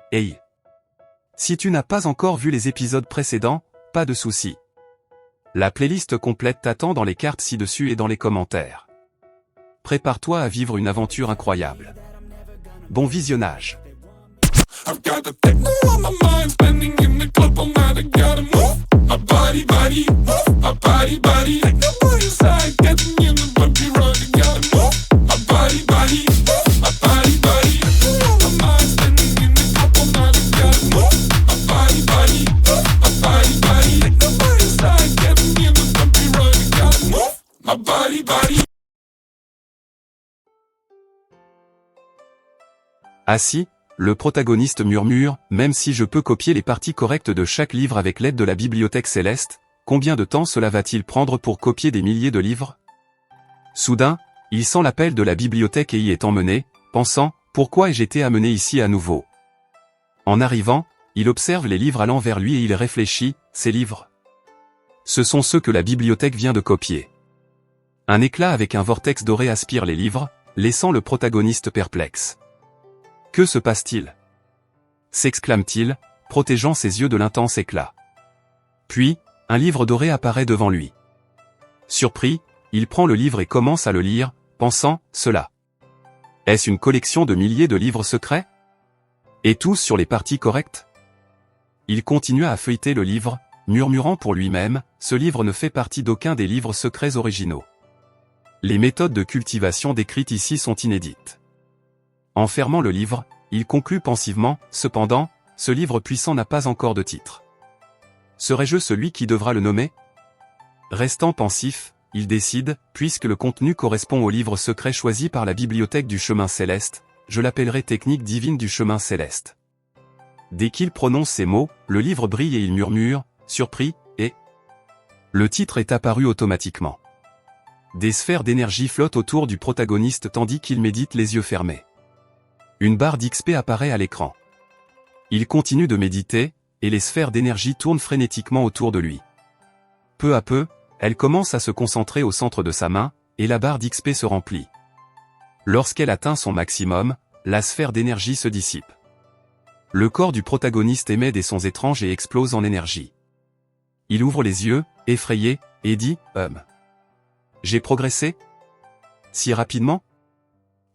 Hey! Si tu n'as pas encore vu les épisodes précédents, pas de souci. La playlist complète t'attend dans les cartes ci-dessus et dans les commentaires. Prépare-toi à vivre une aventure incroyable. Bon visionnage. I've got the techno on my mind, spending in the club all night. I gotta move my body, move my body. Techno on your side, getting in the bumpy ride. I gotta move my body, move my body. Techno on my mind, spending in the club all night. I gotta move my body, move my body. Techno on your side, getting in the bumpy ride. I gotta move my body. Assis, le protagoniste murmure, même si je peux copier les parties correctes de chaque livre avec l'aide de la bibliothèque céleste, combien de temps cela va-t-il prendre pour copier des milliers de livres? Soudain, il sent l'appel de la bibliothèque et y est emmené, pensant, pourquoi ai-je été amené ici à nouveau? En arrivant, il observe les livres allant vers lui et il réfléchit, ces livres. Ce sont ceux que la bibliothèque vient de copier. Un éclat avec un vortex doré aspire les livres, laissant le protagoniste perplexe. Que se passe-t-il? S'exclame-t-il, protégeant ses yeux de l'intense éclat. Puis, un livre doré apparaît devant lui. Surpris, il prend le livre et commence à le lire, pensant, cela. Est-ce une collection de milliers de livres secrets? Et tous sur les parties correctes? Il continua à feuilleter le livre, murmurant pour lui-même, ce livre ne fait partie d'aucun des livres secrets originaux. Les méthodes de cultivation décrites ici sont inédites. En fermant le livre, il conclut pensivement, cependant, ce livre puissant n'a pas encore de titre. Serais-je celui qui devra le nommer? Restant pensif, il décide, puisque le contenu correspond au livre secret choisi par la bibliothèque du chemin céleste, je l'appellerai technique divine du chemin céleste. Dès qu'il prononce ces mots, le livre brille et il murmure, surpris, et le titre est apparu automatiquement. Des sphères d'énergie flottent autour du protagoniste tandis qu'il médite les yeux fermés. Une barre d'XP apparaît à l'écran. Il continue de méditer, et les sphères d'énergie tournent frénétiquement autour de lui. Peu à peu, elle commence à se concentrer au centre de sa main, et la barre d'XP se remplit. Lorsqu'elle atteint son maximum, la sphère d'énergie se dissipe. Le corps du protagoniste émet des sons étranges et explose en énergie. Il ouvre les yeux, effrayé, et dit « J'ai progressé? Si rapidement ?»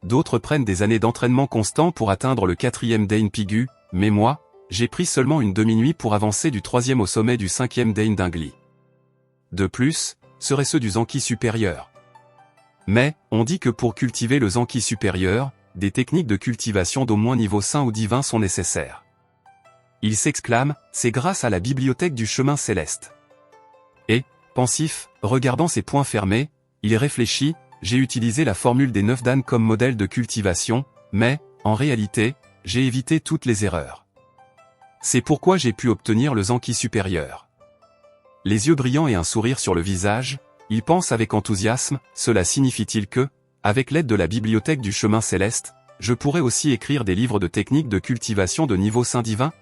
D'autres prennent des années d'entraînement constant pour atteindre le 4e Dane Pigu, mais moi, j'ai pris seulement une demi-nuit pour avancer du 3e au sommet du 5e Dane Dingli. De plus, seraient ceux du Zanki supérieur. Mais, on dit que pour cultiver le Zanki supérieur, des techniques de cultivation d'au moins niveau saint ou divin sont nécessaires. Il s'exclame, c'est grâce à la bibliothèque du chemin céleste. Et, pensif, regardant ses poings fermés, il réfléchit, j'ai utilisé la formule des 9 danes comme modèle de cultivation, mais, en réalité, j'ai évité toutes les erreurs. C'est pourquoi j'ai pu obtenir le Zanki supérieur. Les yeux brillants et un sourire sur le visage, il pense avec enthousiasme, cela signifie-t-il que, avec l'aide de la bibliothèque du chemin céleste, je pourrais aussi écrire des livres de techniques de cultivation de niveau saint divin?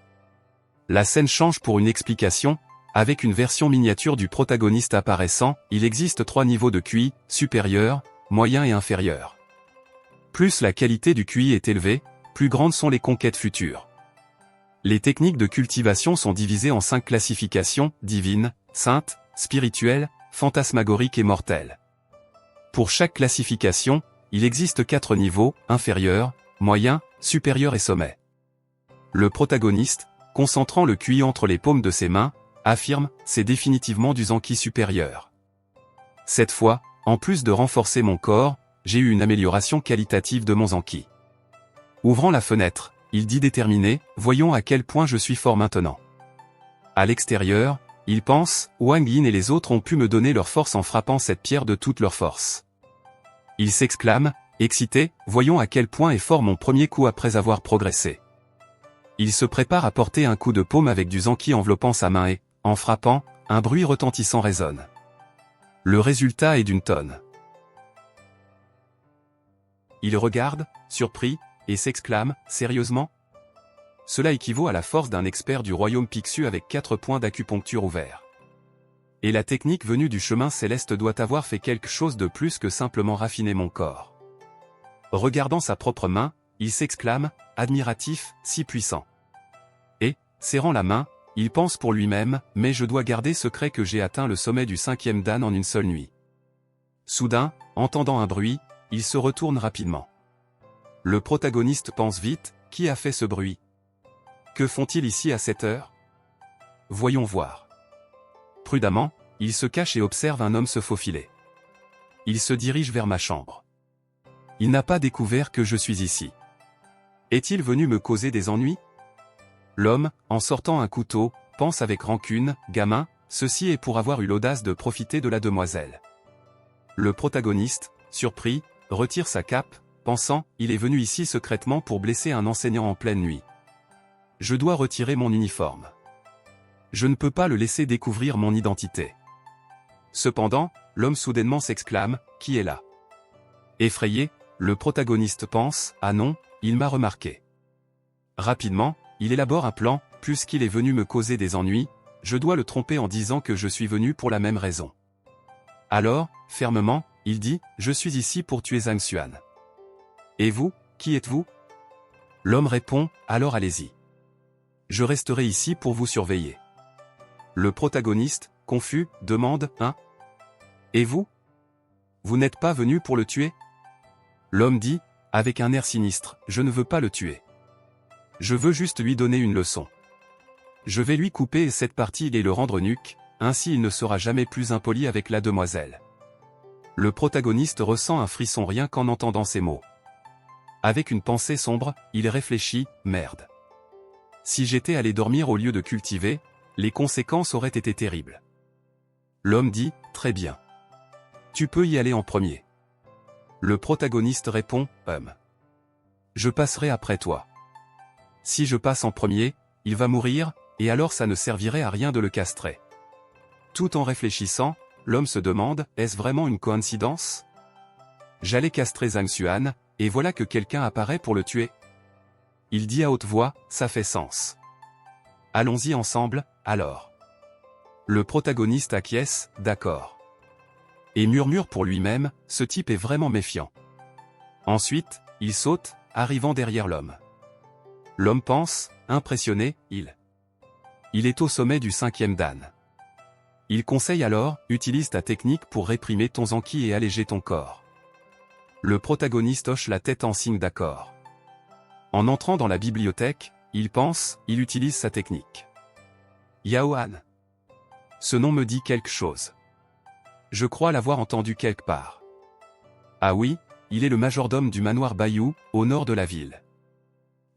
La scène change pour une explication, avec une version miniature du protagoniste apparaissant, il existe 3 niveaux de QI, supérieur, moyen et inférieur. Plus la qualité du QI est élevée, plus grandes sont les conquêtes futures. Les techniques de cultivation sont divisées en 5 classifications, divines, saintes, spirituelles, fantasmagoriques et mortelles. Pour chaque classification, il existe 4 niveaux, inférieur, moyen, supérieur et sommet. Le protagoniste, concentrant le QI entre les paumes de ses mains, affirme, c'est définitivement du Zanki supérieur. Cette fois, en plus de renforcer mon corps, j'ai eu une amélioration qualitative de mon Zanki. Ouvrant la fenêtre, il dit déterminé, voyons à quel point je suis fort maintenant. À l'extérieur, il pense, Wang Yin et les autres ont pu me donner leur force en frappant cette pierre de toute leur force. Il s'exclame, excité, voyons à quel point est fort mon premier coup après avoir progressé. Il se prépare à porter un coup de paume avec du Zanki enveloppant sa main et, en frappant, un bruit retentissant résonne. Le résultat est d'une tonne. Il regarde, surpris, et s'exclame, sérieusement? Cela équivaut à la force d'un expert du royaume Pixiu avec 4 points d'acupuncture ouverts. Et la technique venue du chemin céleste doit avoir fait quelque chose de plus que simplement raffiner mon corps. Regardant sa propre main, il s'exclame, admiratif, si puissant. Serrant la main, il pense pour lui-même, mais je dois garder secret que j'ai atteint le sommet du 5e dan en une seule nuit. Soudain, entendant un bruit, il se retourne rapidement. Le protagoniste pense vite, qui a fait ce bruit? Que font-ils ici à cette heure? Voyons voir. Prudemment, il se cache et observe un homme se faufiler. Il se dirige vers ma chambre. Il n'a pas découvert que je suis ici. Est-il venu me causer des ennuis? L'homme, en sortant un couteau, pense avec rancune, gamin, ceci est pour avoir eu l'audace de profiter de la demoiselle. Le protagoniste, surpris, retire sa cape, pensant, il est venu ici secrètement pour blesser un enseignant en pleine nuit. Je dois retirer mon uniforme. Je ne peux pas le laisser découvrir mon identité. Cependant, l'homme soudainement s'exclame, qui est là? Effrayé, le protagoniste pense, ah non, il m'a remarqué. Rapidement, il élabore un plan, puisqu'il est venu me causer des ennuis, je dois le tromper en disant que je suis venu pour la même raison. Alors, fermement, il dit, je suis ici pour tuer Zhang Xuan. Et vous, qui êtes-vous? L'homme répond, alors allez-y. Je resterai ici pour vous surveiller. Le protagoniste, confus, demande, hein? Et vous? Vous n'êtes pas venu pour le tuer? L'homme dit, avec un air sinistre, je ne veux pas le tuer. Je veux juste lui donner une leçon. Je vais lui couper cette partie et le rendre nuque, ainsi il ne sera jamais plus impoli avec la demoiselle. Le protagoniste ressent un frisson rien qu'en entendant ces mots. Avec une pensée sombre, il réfléchit, merde. Si j'étais allé dormir au lieu de cultiver, les conséquences auraient été terribles. L'homme dit, très bien. Tu peux y aller en premier. Le protagoniste répond, je passerai après toi. Si je passe en premier, il va mourir, et alors ça ne servirait à rien de le castrer. Tout en réfléchissant, l'homme se demande, est-ce vraiment une coïncidence? J'allais castrer Zhang Xuan, et voilà que quelqu'un apparaît pour le tuer. Il dit à haute voix, ça fait sens. Allons-y ensemble, alors. Le protagoniste acquiesce, d'accord. Et murmure pour lui-même, ce type est vraiment méfiant. Ensuite, il saute, arrivant derrière l'homme. L'homme pense, impressionné, il est au sommet du 5e dan. Il conseille alors, utilise ta technique pour réprimer ton zanki et alléger ton corps. Le protagoniste hoche la tête en signe d'accord. En entrant dans la bibliothèque, il pense, il utilise sa technique. Yao Han. Ce nom me dit quelque chose. Je crois l'avoir entendu quelque part. Ah oui, il est le majordome du manoir Bayou, au nord de la ville.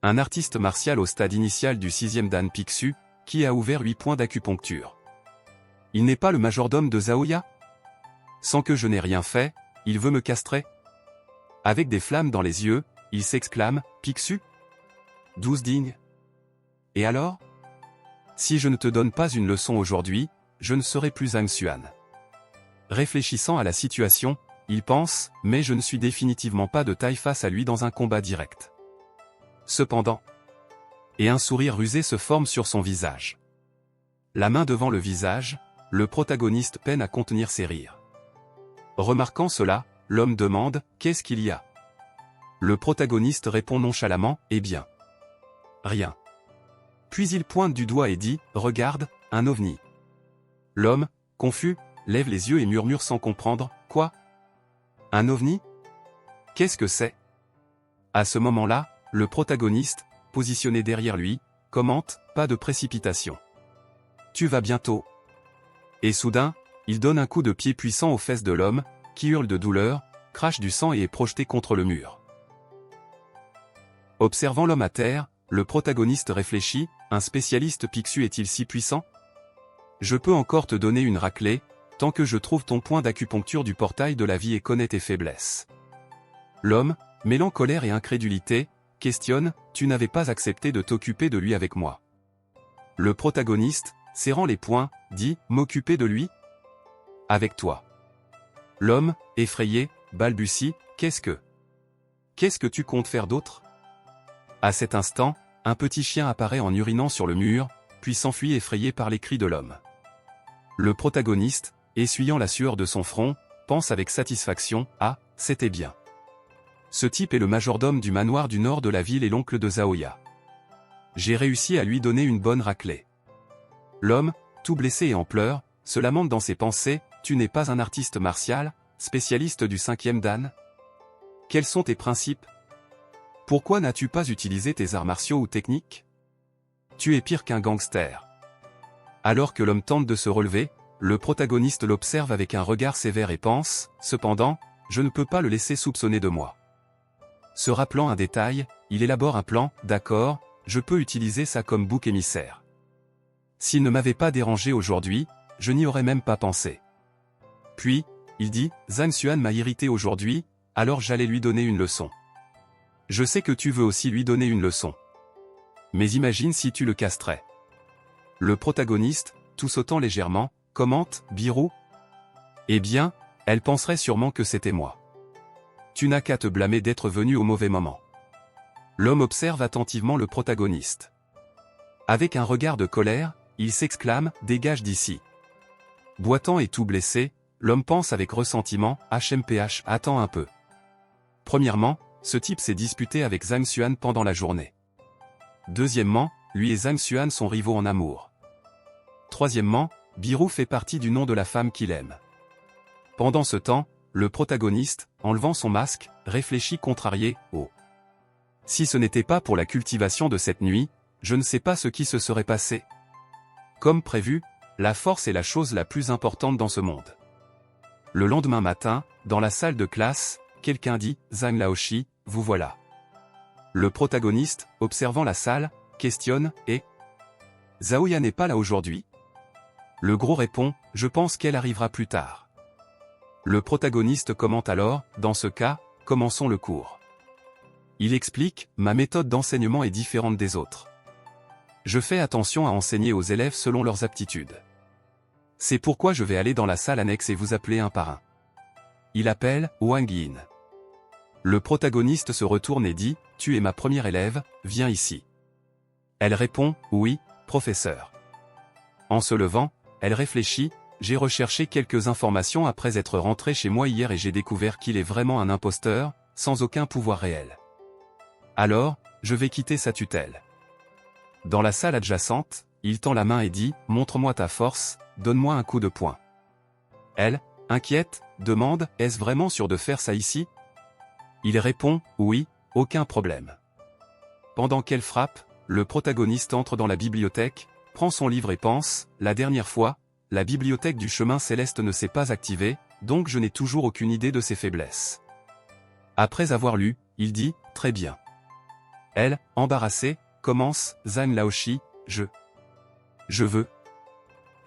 Un artiste martial au stade initial du 6e dan Pixu, qui a ouvert 8 points d'acupuncture. Il n'est pas le majordome de Zaoya? Sans que je n'ai rien fait, il veut me castrer? Avec des flammes dans les yeux, il s'exclame, Pixu? 12 dignes. Et alors? Si je ne te donne pas une leçon aujourd'hui, je ne serai plus Zhang Xuan. Réfléchissant à la situation, il pense, mais je ne suis définitivement pas de taille face à lui dans un combat direct. Cependant, et un sourire rusé se forme sur son visage. La main devant le visage, le protagoniste peine à contenir ses rires. Remarquant cela, l'homme demande, qu'est-ce qu'il y a? Le protagoniste répond nonchalamment, eh bien. Rien. Puis il pointe du doigt et dit, regarde, un ovni. L'homme, confus, lève les yeux et murmure sans comprendre, quoi? Un ovni? Qu'est-ce que c'est? À ce moment-là, le protagoniste, positionné derrière lui, commente, pas de précipitation. Tu vas bientôt. Et soudain, il donne un coup de pied puissant aux fesses de l'homme, qui hurle de douleur, crache du sang et est projeté contre le mur. Observant l'homme à terre, le protagoniste réfléchit, un spécialiste Pixu est-il si puissant? Je peux encore te donner une raclée, tant que je trouve ton point d'acupuncture du portail de la vie et connais tes faiblesses. L'homme, mêlant colère et incrédulité, questionne, tu n'avais pas accepté de t'occuper de lui avec moi. Le protagoniste, serrant les poings, dit, m'occuper de lui? Avec toi. L'homme, effrayé, balbutie, qu'est-ce que tu comptes faire d'autre? À cet instant, un petit chien apparaît en urinant sur le mur, puis s'enfuit effrayé par les cris de l'homme. Le protagoniste, essuyant la sueur de son front, pense avec satisfaction, ah, c'était bien. Ce type est le majordome du manoir du nord de la ville et l'oncle de Zaoya. J'ai réussi à lui donner une bonne raclée. L'homme, tout blessé et en pleurs, se lamente dans ses pensées. Tu n'es pas un artiste martial, spécialiste du 5e dan? Quels sont tes principes? Pourquoi n'as-tu pas utilisé tes arts martiaux ou techniques? Tu es pire qu'un gangster. Alors que l'homme tente de se relever, le protagoniste l'observe avec un regard sévère et pense, cependant, je ne peux pas le laisser soupçonner de moi. Se rappelant un détail, il élabore un plan, d'accord, je peux utiliser ça comme bouc émissaire. S'il ne m'avait pas dérangé aujourd'hui, je n'y aurais même pas pensé. Puis, il dit, Zhang Xuan m'a irrité aujourd'hui, alors j'allais lui donner une leçon. Je sais que tu veux aussi lui donner une leçon. Mais imagine si tu le castrais. Le protagoniste, tout sautant légèrement, commente, Birou. Eh bien, elle penserait sûrement que c'était moi. Tu n'as qu'à te blâmer d'être venu au mauvais moment. L'homme observe attentivement le protagoniste. Avec un regard de colère, il s'exclame, dégage d'ici. Boitant et tout blessé, l'homme pense avec ressentiment, HMPH, attends un peu. Premièrement, ce type s'est disputé avec Zhang Xuan pendant la journée. Deuxièmement, lui et Zhang Xuan sont rivaux en amour. Troisièmement, Birou fait partie du nom de la femme qu'il aime. Pendant ce temps, le protagoniste, enlevant son masque, réfléchit contrarié, oh. Si ce n'était pas pour la cultivation de cette nuit, je ne sais pas ce qui se serait passé. Comme prévu, la force est la chose la plus importante dans ce monde. Le lendemain matin, dans la salle de classe, quelqu'un dit, Zhang Laoshi, vous voilà. Le protagoniste, observant la salle, questionne, et Zaoya n'est pas là aujourd'hui? Le gros répond, je pense qu'elle arrivera plus tard. Le protagoniste commente alors, dans ce cas, commençons le cours. Il explique, ma méthode d'enseignement est différente des autres. Je fais attention à enseigner aux élèves selon leurs aptitudes. C'est pourquoi je vais aller dans la salle annexe et vous appeler un par un. Il appelle, Wang Yin. Le protagoniste se retourne et dit, tu es ma première élève, viens ici. Elle répond, oui, professeur. En se levant, elle réfléchit, j'ai recherché quelques informations après être rentré chez moi hier et j'ai découvert qu'il est vraiment un imposteur, sans aucun pouvoir réel. Alors, je vais quitter sa tutelle. Dans la salle adjacente, il tend la main et dit, montre-moi ta force, donne-moi un coup de poing. Elle, inquiète, demande, est-ce vraiment sûr de faire ça ici? Il répond, oui, aucun problème. Pendant qu'elle frappe, le protagoniste entre dans la bibliothèque, prend son livre et pense, la dernière fois, la bibliothèque du chemin céleste ne s'est pas activée, donc je n'ai toujours aucune idée de ses faiblesses. Après avoir lu, il dit, très bien. Elle, embarrassée, commence, Zhang Laoshi, je veux.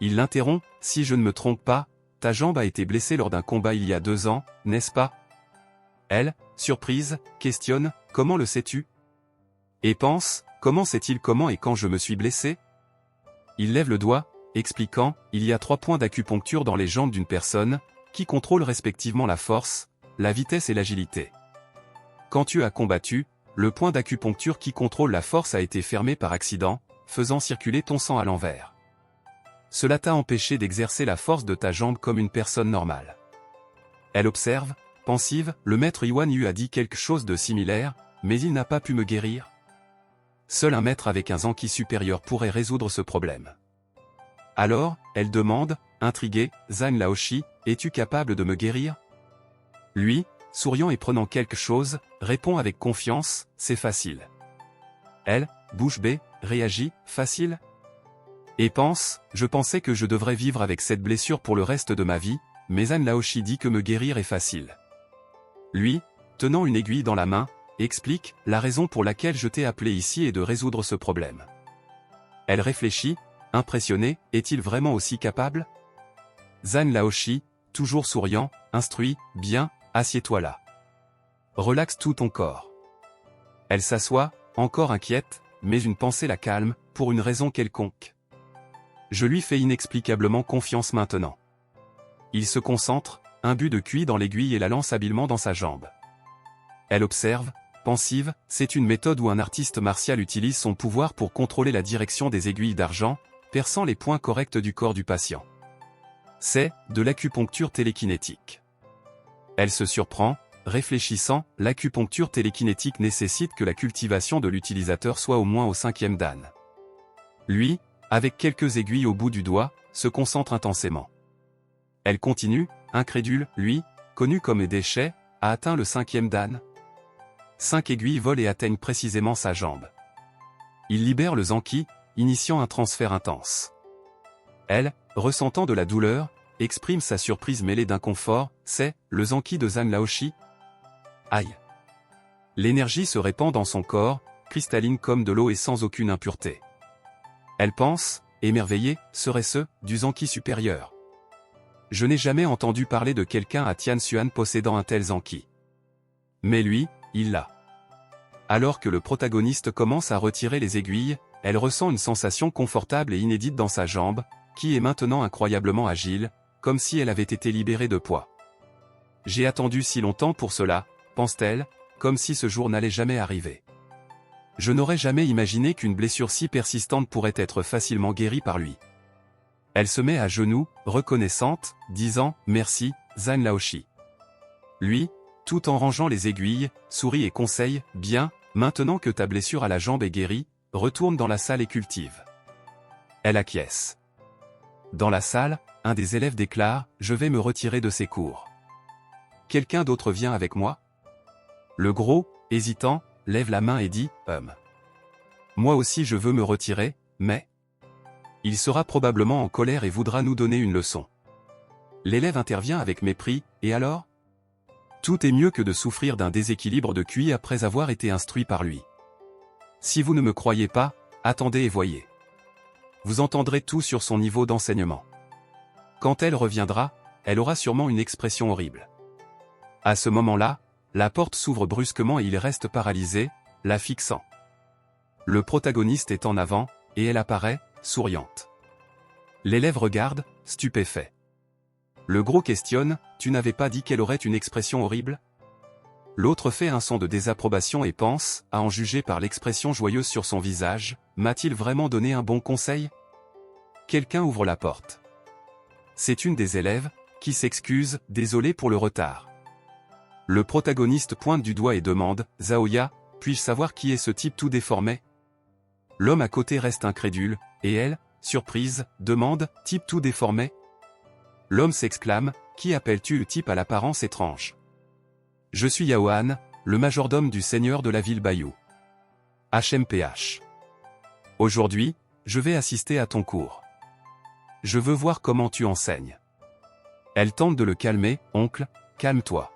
Il l'interrompt, si je ne me trompe pas, ta jambe a été blessée lors d'un combat il y a 2 ans, n'est-ce pas? Elle, surprise, questionne, comment le sais-tu? Et pense, comment sait-il comment et quand je me suis blessé? Il lève le doigt, expliquant, il y a 3 points d'acupuncture dans les jambes d'une personne, qui contrôlent respectivement la force, la vitesse et l'agilité. Quand tu as combattu, le point d'acupuncture qui contrôle la force a été fermé par accident, faisant circuler ton sang à l'envers. Cela t'a empêché d'exercer la force de ta jambe comme une personne normale. Elle observe, pensive, le maître Yuan Yu a dit quelque chose de similaire, mais il n'a pas pu me guérir. Seul un maître avec un Zanki supérieur pourrait résoudre ce problème. Alors, elle demande, intriguée, Zhang Laoshi, es-tu capable de me guérir? Lui, souriant et prenant quelque chose, répond avec confiance, c'est facile. Elle, bouche bée, réagit, facile? Et pense, je pensais que je devrais vivre avec cette blessure pour le reste de ma vie, mais Zhang Laoshi dit que me guérir est facile. Lui, tenant une aiguille dans la main, explique, la raison pour laquelle je t'ai appelé ici est de résoudre ce problème. Elle réfléchit, impressionnée, est-il vraiment aussi capable? Zhang Laoshi, toujours souriant, instruit, bien, assieds-toi là. Relaxe tout ton corps. Elle s'assoit, encore inquiète, mais une pensée la calme, pour une raison quelconque. Je lui fais inexplicablement confiance maintenant. Il se concentre, imbu de cuit dans l'aiguille et la lance habilement dans sa jambe. Elle observe, pensive, c'est une méthode où un artiste martial utilise son pouvoir pour contrôler la direction des aiguilles d'argent, perçant les points corrects du corps du patient. C'est de l'acupuncture télékinétique. Elle se surprend, réfléchissant, l'acupuncture télékinétique nécessite que la cultivation de l'utilisateur soit au moins au 5e dan. Lui, avec quelques aiguilles au bout du doigt, se concentre intensément. Elle continue, incrédule, lui, connu comme déchet, a atteint le 5e dan. 5 aiguilles volent et atteignent précisément sa jambe. Il libère le zanki, initiant un transfert intense. Elle, ressentant de la douleur, exprime sa surprise mêlée d'inconfort, c'est le zanki de Zhang Laoshi. Aïe. L'énergie se répand dans son corps, cristalline comme de l'eau et sans aucune impureté. Elle pense, émerveillée, serait-ce du zanki supérieur? Je n'ai jamais entendu parler de quelqu'un à Tianxuan possédant un tel zanki. Mais lui, il l'a. Alors que le protagoniste commence à retirer les aiguilles, elle ressent une sensation confortable et inédite dans sa jambe, qui est maintenant incroyablement agile, comme si elle avait été libérée de poids. J'ai attendu si longtemps pour cela, pense-t-elle, comme si ce jour n'allait jamais arriver. Je n'aurais jamais imaginé qu'une blessure si persistante pourrait être facilement guérie par lui. Elle se met à genoux, reconnaissante, disant « Merci, Zhang Laoshi ». Lui, tout en rangeant les aiguilles, sourit et conseille « Bien, maintenant que ta blessure à la jambe est guérie, retourne dans la salle et cultive ». Elle acquiesce. Dans la salle, un des élèves déclare « Je vais me retirer de ces cours. Quelqu'un d'autre vient avec moi ?» Le gros, hésitant, lève la main et dit « Moi aussi je veux me retirer, mais… » Il sera probablement en colère et voudra nous donner une leçon. L'élève intervient avec mépris, et alors ? Tout est mieux que de souffrir d'un déséquilibre de QI après avoir été instruit par lui. Si vous ne me croyez pas, attendez et voyez. Vous entendrez tout sur son niveau d'enseignement. Quand elle reviendra, elle aura sûrement une expression horrible. À ce moment-là, la porte s'ouvre brusquement et il reste paralysé, la fixant. Le protagoniste est en avant, et elle apparaît, souriante. L'élève regarde, stupéfait. Le gros questionne, « Tu n'avais pas dit qu'elle aurait une expression horrible ?» L'autre fait un son de désapprobation et pense, à en juger par l'expression joyeuse sur son visage, « M'a-t-il vraiment donné un bon conseil ?» Quelqu'un ouvre la porte. C'est une des élèves, qui s'excuse, désolé pour le retard. Le protagoniste pointe du doigt et demande, « Zaoya, puis-je savoir qui est ce type tout déformé ?» L'homme à côté reste incrédule, et elle, surprise, demande, « Type tout déformé ?» L'homme s'exclame, « Qui appelles-tu le type à l'apparence étrange ?» « Je suis Yaohan, le majordome du seigneur de la ville Bayou. HMPH. Aujourd'hui, je vais assister à ton cours. Je veux voir comment tu enseignes. » Elle tente de le calmer, « Oncle, calme-toi. »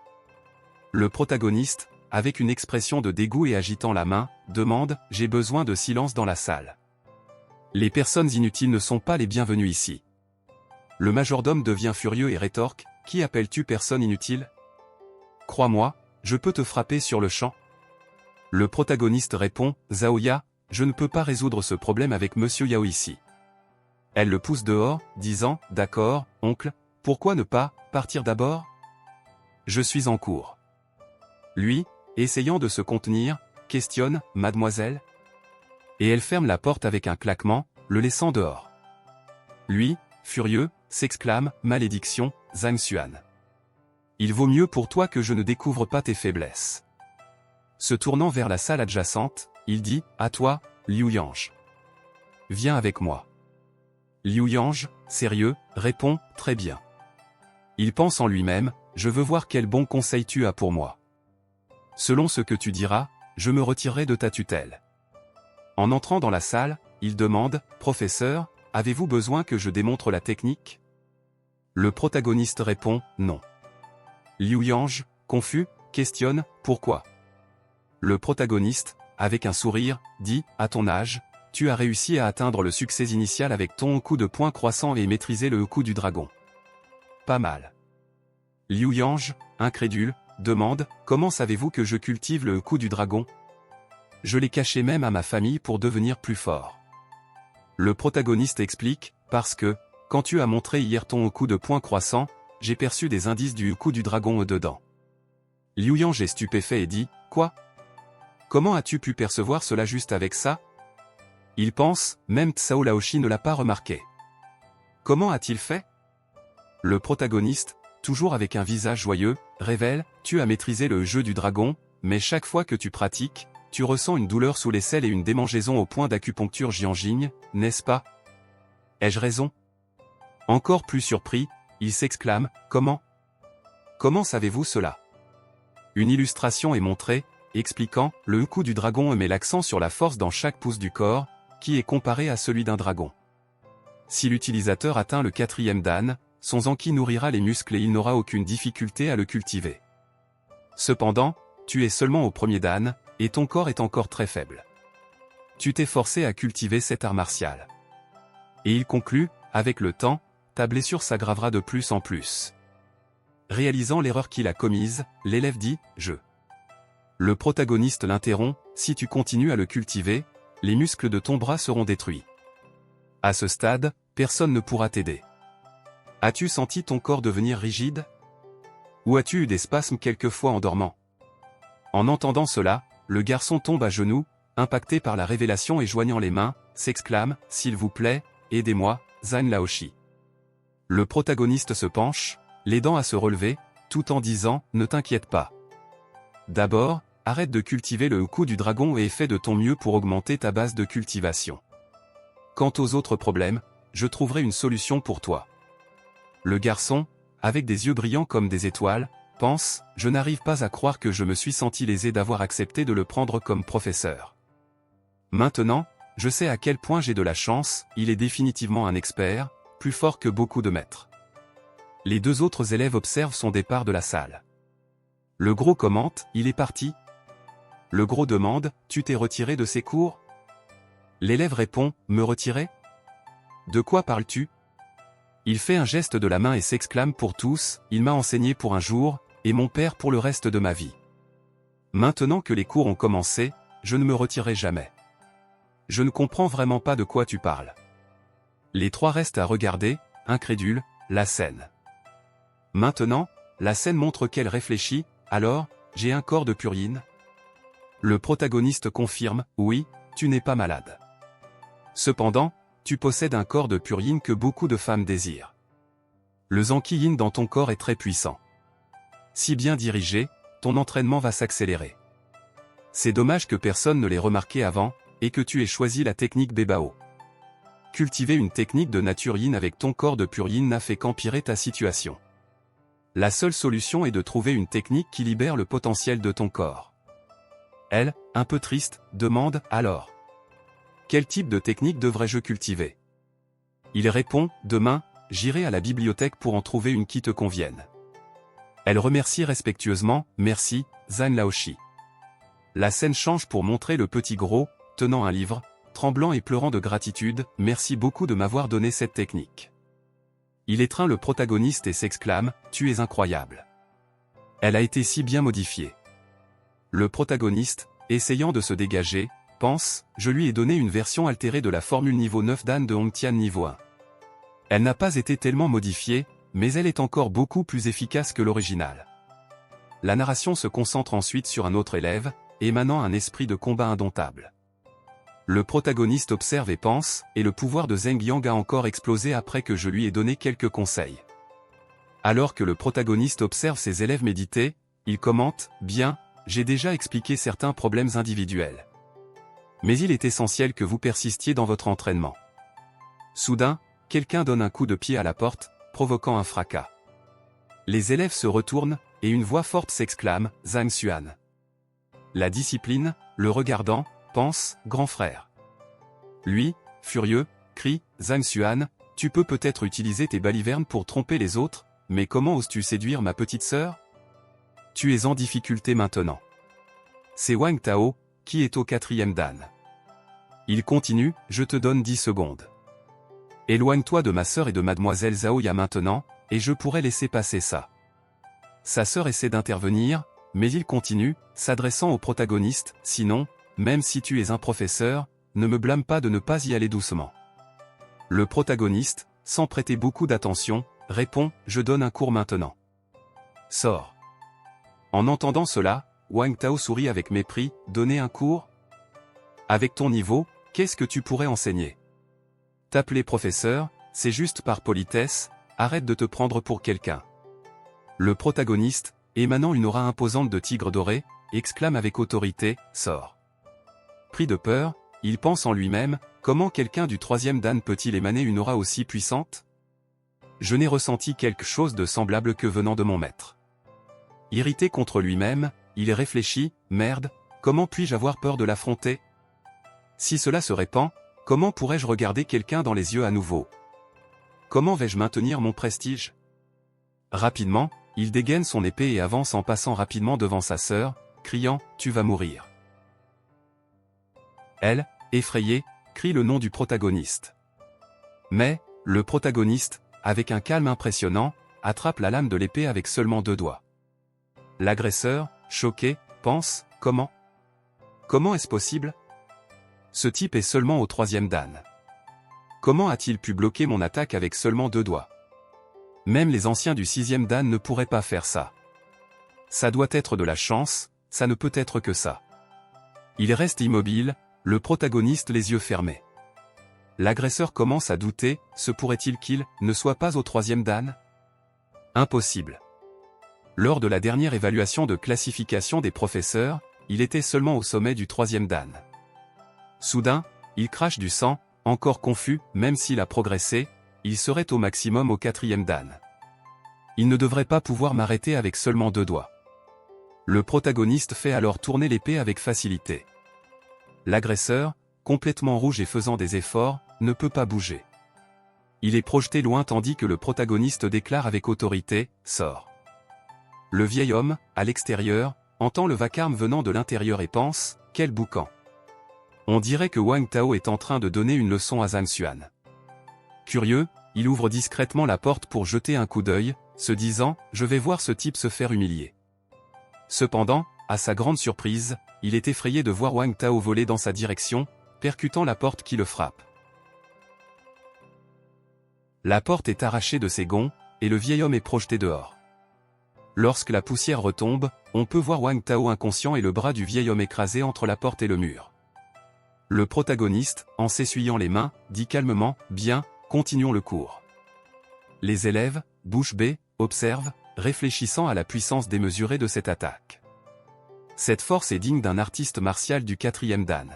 Le protagoniste, avec une expression de dégoût et agitant la main, demande, « J'ai besoin de silence dans la salle. Les personnes inutiles ne sont pas les bienvenues ici. » Le majordome devient furieux et rétorque, « Qui appelles-tu personne inutile ? Crois-moi, je peux te frapper sur le champ. » Le protagoniste répond, « Zaoya, je ne peux pas résoudre ce problème avec Monsieur Yao ici. » Elle le pousse dehors, disant, « D'accord, oncle, pourquoi ne pas partir d'abord ? Je suis en cours. » Lui, essayant de se contenir, questionne, « Mademoiselle ?» Et elle ferme la porte avec un claquement, le laissant dehors. Lui, furieux, s'exclame, « Malédiction, Zhang Xuan. Il vaut mieux pour toi que je ne découvre pas tes faiblesses. » Se tournant vers la salle adjacente, il dit, « À toi, Liu Yang. Viens avec moi. » Liu Yang, sérieux, répond, « Très bien. » Il pense en lui-même, « Je veux voir quel bon conseil tu as pour moi. Selon ce que tu diras, je me retirerai de ta tutelle. » En entrant dans la salle, il demande, « Professeur, avez-vous besoin que je démontre la technique ?» Le protagoniste répond, « Non. » Liu Yang, confus, questionne, « Pourquoi ?» Le protagoniste, avec un sourire, dit, « À ton âge, tu as réussi à atteindre le succès initial avec ton coup de poing croissant et maîtriser le coup du dragon. Pas mal. » Liu Yang, incrédule, demande, « Comment savez-vous que je cultive le coup du dragon ? Je l'ai caché même à ma famille pour devenir plus fort. » Le protagoniste explique, « Parce que, quand tu as montré hier ton coup de poing croissant, j'ai perçu des indices du coup du dragon dedans. » Liu Yang est stupéfait et dit, « Quoi ? Comment as-tu pu percevoir cela juste avec ça ? » Il pense, même Tsao Laoshi ne l'a pas remarqué. Comment a-t-il fait ? Le protagoniste, toujours avec un visage joyeux, révèle, tu as maîtrisé le jeu du dragon, mais chaque fois que tu pratiques, tu ressens une douleur sous l'aisselle et une démangeaison au point d'acupuncture Jianjing, n'est-ce pas? Ai-je raison? Encore plus surpris, il s'exclame, comment? Comment savez-vous cela? Une illustration est montrée, expliquant, le coup du dragon met l'accent sur la force dans chaque pouce du corps, qui est comparé à celui d'un dragon. Si l'utilisateur atteint le 4e dan, son Zanki nourrira les muscles et il n'aura aucune difficulté à le cultiver. Cependant, tu es seulement au 1er dan, et ton corps est encore très faible. Tu t'es forcé à cultiver cet art martial. Et il conclut, avec le temps, ta blessure s'aggravera de plus en plus. Réalisant l'erreur qu'il a commise, l'élève dit, je. Le protagoniste l'interrompt, si tu continues à le cultiver, les muscles de ton bras seront détruits. À ce stade, personne ne pourra t'aider. As-tu senti ton corps devenir rigide? Ou as-tu eu des spasmes quelquefois en dormant? En entendant cela, le garçon tombe à genoux, impacté par la révélation et joignant les mains, s'exclame, s'il vous plaît, aidez-moi, Zhang Laoshi. Le protagoniste se penche, l'aidant à se relever, tout en disant, ne t'inquiète pas. D'abord, arrête de cultiver le coup du dragon et fais de ton mieux pour augmenter ta base de cultivation. Quant aux autres problèmes, je trouverai une solution pour toi. Le garçon, avec des yeux brillants comme des étoiles, pense, je n'arrive pas à croire que je me suis senti lésé d'avoir accepté de le prendre comme professeur. Maintenant, je sais à quel point j'ai de la chance, il est définitivement un expert, plus fort que beaucoup de maîtres. Les deux autres élèves observent son départ de la salle. Le gros commente, il est parti. Le gros demande, tu t'es retiré de ces cours? L'élève répond, me retirer? De quoi parles-tu? Il fait un geste de la main et s'exclame pour tous, il m'a enseigné pour un jour, et mon père pour le reste de ma vie. Maintenant que les cours ont commencé, je ne me retirerai jamais. Je ne comprends vraiment pas de quoi tu parles. Les trois restent à regarder, incrédules, la scène. Maintenant, la scène montre qu'elle réfléchit, alors, j'ai un corps de purine? Le protagoniste confirme, oui, tu n'es pas malade. Cependant, tu possèdes un corps de purine que beaucoup de femmes désirent. Le Zanki Yin dans ton corps est très puissant. Si bien dirigé, ton entraînement va s'accélérer. C'est dommage que personne ne l'ait remarqué avant, et que tu aies choisi la technique Bebao. Cultiver une technique de nature yin avec ton corps de pur yin n'a fait qu'empirer ta situation. La seule solution est de trouver une technique qui libère le potentiel de ton corps. Elle, un peu triste, demande, alors. Quel type de technique devrais-je cultiver? Il répond, demain, j'irai à la bibliothèque pour en trouver une qui te convienne. Elle remercie respectueusement, merci, Zhang Laoshi. La scène change pour montrer le petit gros, tenant un livre, tremblant et pleurant de gratitude, merci beaucoup de m'avoir donné cette technique. Il étreint le protagoniste et s'exclame, tu es incroyable. Elle a été si bien modifiée. Le protagoniste, essayant de se dégager, pense, je lui ai donné une version altérée de la formule niveau 9 Dan de Hongtian niveau 1. Elle n'a pas été tellement modifiée, mais elle est encore beaucoup plus efficace que l'original. La narration se concentre ensuite sur un autre élève, émanant un esprit de combat indomptable. Le protagoniste observe et pense, et le pouvoir de Zheng Yang a encore explosé après que je lui ai donné quelques conseils. Alors que le protagoniste observe ses élèves méditer, il commente, bien, j'ai déjà expliqué certains problèmes individuels. Mais il est essentiel que vous persistiez dans votre entraînement. Soudain, quelqu'un donne un coup de pied à la porte, provoquant un fracas. Les élèves se retournent, et une voix forte s'exclame, Zhang Xuan. La discipline, le regardant, pense, grand frère. Lui, furieux, crie, Zhang Xuan, tu peux peut-être utiliser tes balivernes pour tromper les autres, mais comment oses-tu séduire ma petite sœur? Tu es en difficulté maintenant. C'est Wang Tao, qui est au 4e dan. Il continue, je te donne 10 secondes. Éloigne-toi de ma sœur et de mademoiselle Zhaoya maintenant, et je pourrais laisser passer ça. Sa sœur essaie d'intervenir, mais il continue, s'adressant au protagoniste, sinon, même si tu es un professeur, ne me blâme pas de ne pas y aller doucement. Le protagoniste, sans prêter beaucoup d'attention, répond, je donne un cours maintenant. Sors. En entendant cela, Wang Tao sourit avec mépris, donner un cours? Avec ton niveau, qu'est-ce que tu pourrais enseigner? T'appeler professeur, c'est juste par politesse, arrête de te prendre pour quelqu'un. Le protagoniste, émanant une aura imposante de tigre doré, exclame avec autorité, « Sors !» Pris de peur, il pense en lui-même, comment quelqu'un du troisième dan peut-il émaner une aura aussi puissante? Je n'ai ressenti quelque chose de semblable que venant de mon maître. Irrité contre lui-même, il réfléchit, merde, comment puis-je avoir peur de l'affronter? Si cela se répand, comment pourrais-je regarder quelqu'un dans les yeux à nouveau? Comment vais-je maintenir mon prestige? Rapidement, il dégaine son épée et avance en passant rapidement devant sa sœur, criant « Tu vas mourir !» Elle, effrayée, crie le nom du protagoniste. Mais, le protagoniste, avec un calme impressionnant, attrape la lame de l'épée avec seulement 2 doigts. L'agresseur, choqué, pense « Comment ? Comment est-ce possible ? Ce type est seulement au 3e dan. Comment a-t-il pu bloquer mon attaque avec seulement 2 doigts ? Même les anciens du 6e dan ne pourraient pas faire ça. Ça doit être de la chance, ça ne peut être que ça. » Il reste immobile, le protagoniste les yeux fermés. L'agresseur commence à douter, se pourrait-il qu'il ne soit pas au 3e dan? Impossible. Lors de la dernière évaluation de classification des professeurs, il était seulement au sommet du 3e dan. Soudain, il crache du sang, encore confus, même s'il a progressé, il serait au maximum au 4e dan. Il ne devrait pas pouvoir m'arrêter avec seulement 2 doigts. Le protagoniste fait alors tourner l'épée avec facilité. L'agresseur, complètement rouge et faisant des efforts, ne peut pas bouger. Il est projeté loin tandis que le protagoniste déclare avec autorité « Sors !» Le vieil homme, à l'extérieur, entend le vacarme venant de l'intérieur et pense « Quel boucan !» On dirait que Wang Tao est en train de donner une leçon à Zhang Xuan. Curieux, il ouvre discrètement la porte pour jeter un coup d'œil, se disant « Je vais voir ce type se faire humilier ». Cependant, à sa grande surprise, il est effrayé de voir Wang Tao voler dans sa direction, percutant la porte qui le frappe. La porte est arrachée de ses gonds, et le vieil homme est projeté dehors. Lorsque la poussière retombe, on peut voir Wang Tao inconscient et le bras du vieil homme écrasé entre la porte et le mur. Le protagoniste, en s'essuyant les mains, dit calmement « Bien, continuons le cours ». Les élèves, bouche bée, observent, réfléchissant à la puissance démesurée de cette attaque. Cette force est digne d'un artiste martial du 4e dan.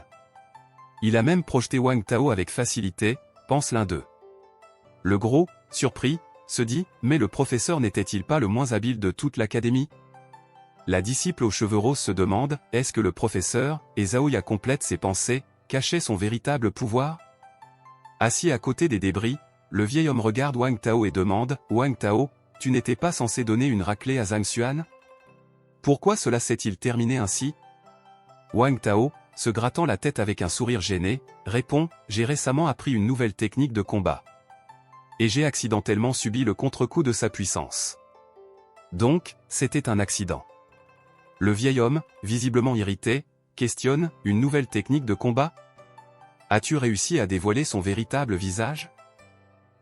Il a même projeté Wang Tao avec facilité, pense l'un d'eux. Le gros, surpris, se dit « Mais le professeur n'était-il pas le moins habile de toute l'académie ?» La disciple aux cheveux roses se demande « Est-ce que le professeur, et Zaoya complète ses pensées, cachait son véritable pouvoir ?» Assis à côté des débris, le vieil homme regarde Wang Tao et demande « Wang Tao, tu n'étais pas censé donner une raclée à Zhang Xuan? Pourquoi cela s'est-il terminé ainsi ?» Wang Tao, se grattant la tête avec un sourire gêné, répond « J'ai récemment appris une nouvelle technique de combat. Et j'ai accidentellement subi le contre-coup de sa puissance. Donc, c'était un accident. » Le vieil homme, visiblement irrité, questionne « Une nouvelle technique de combat? As-tu réussi à dévoiler son véritable visage ?»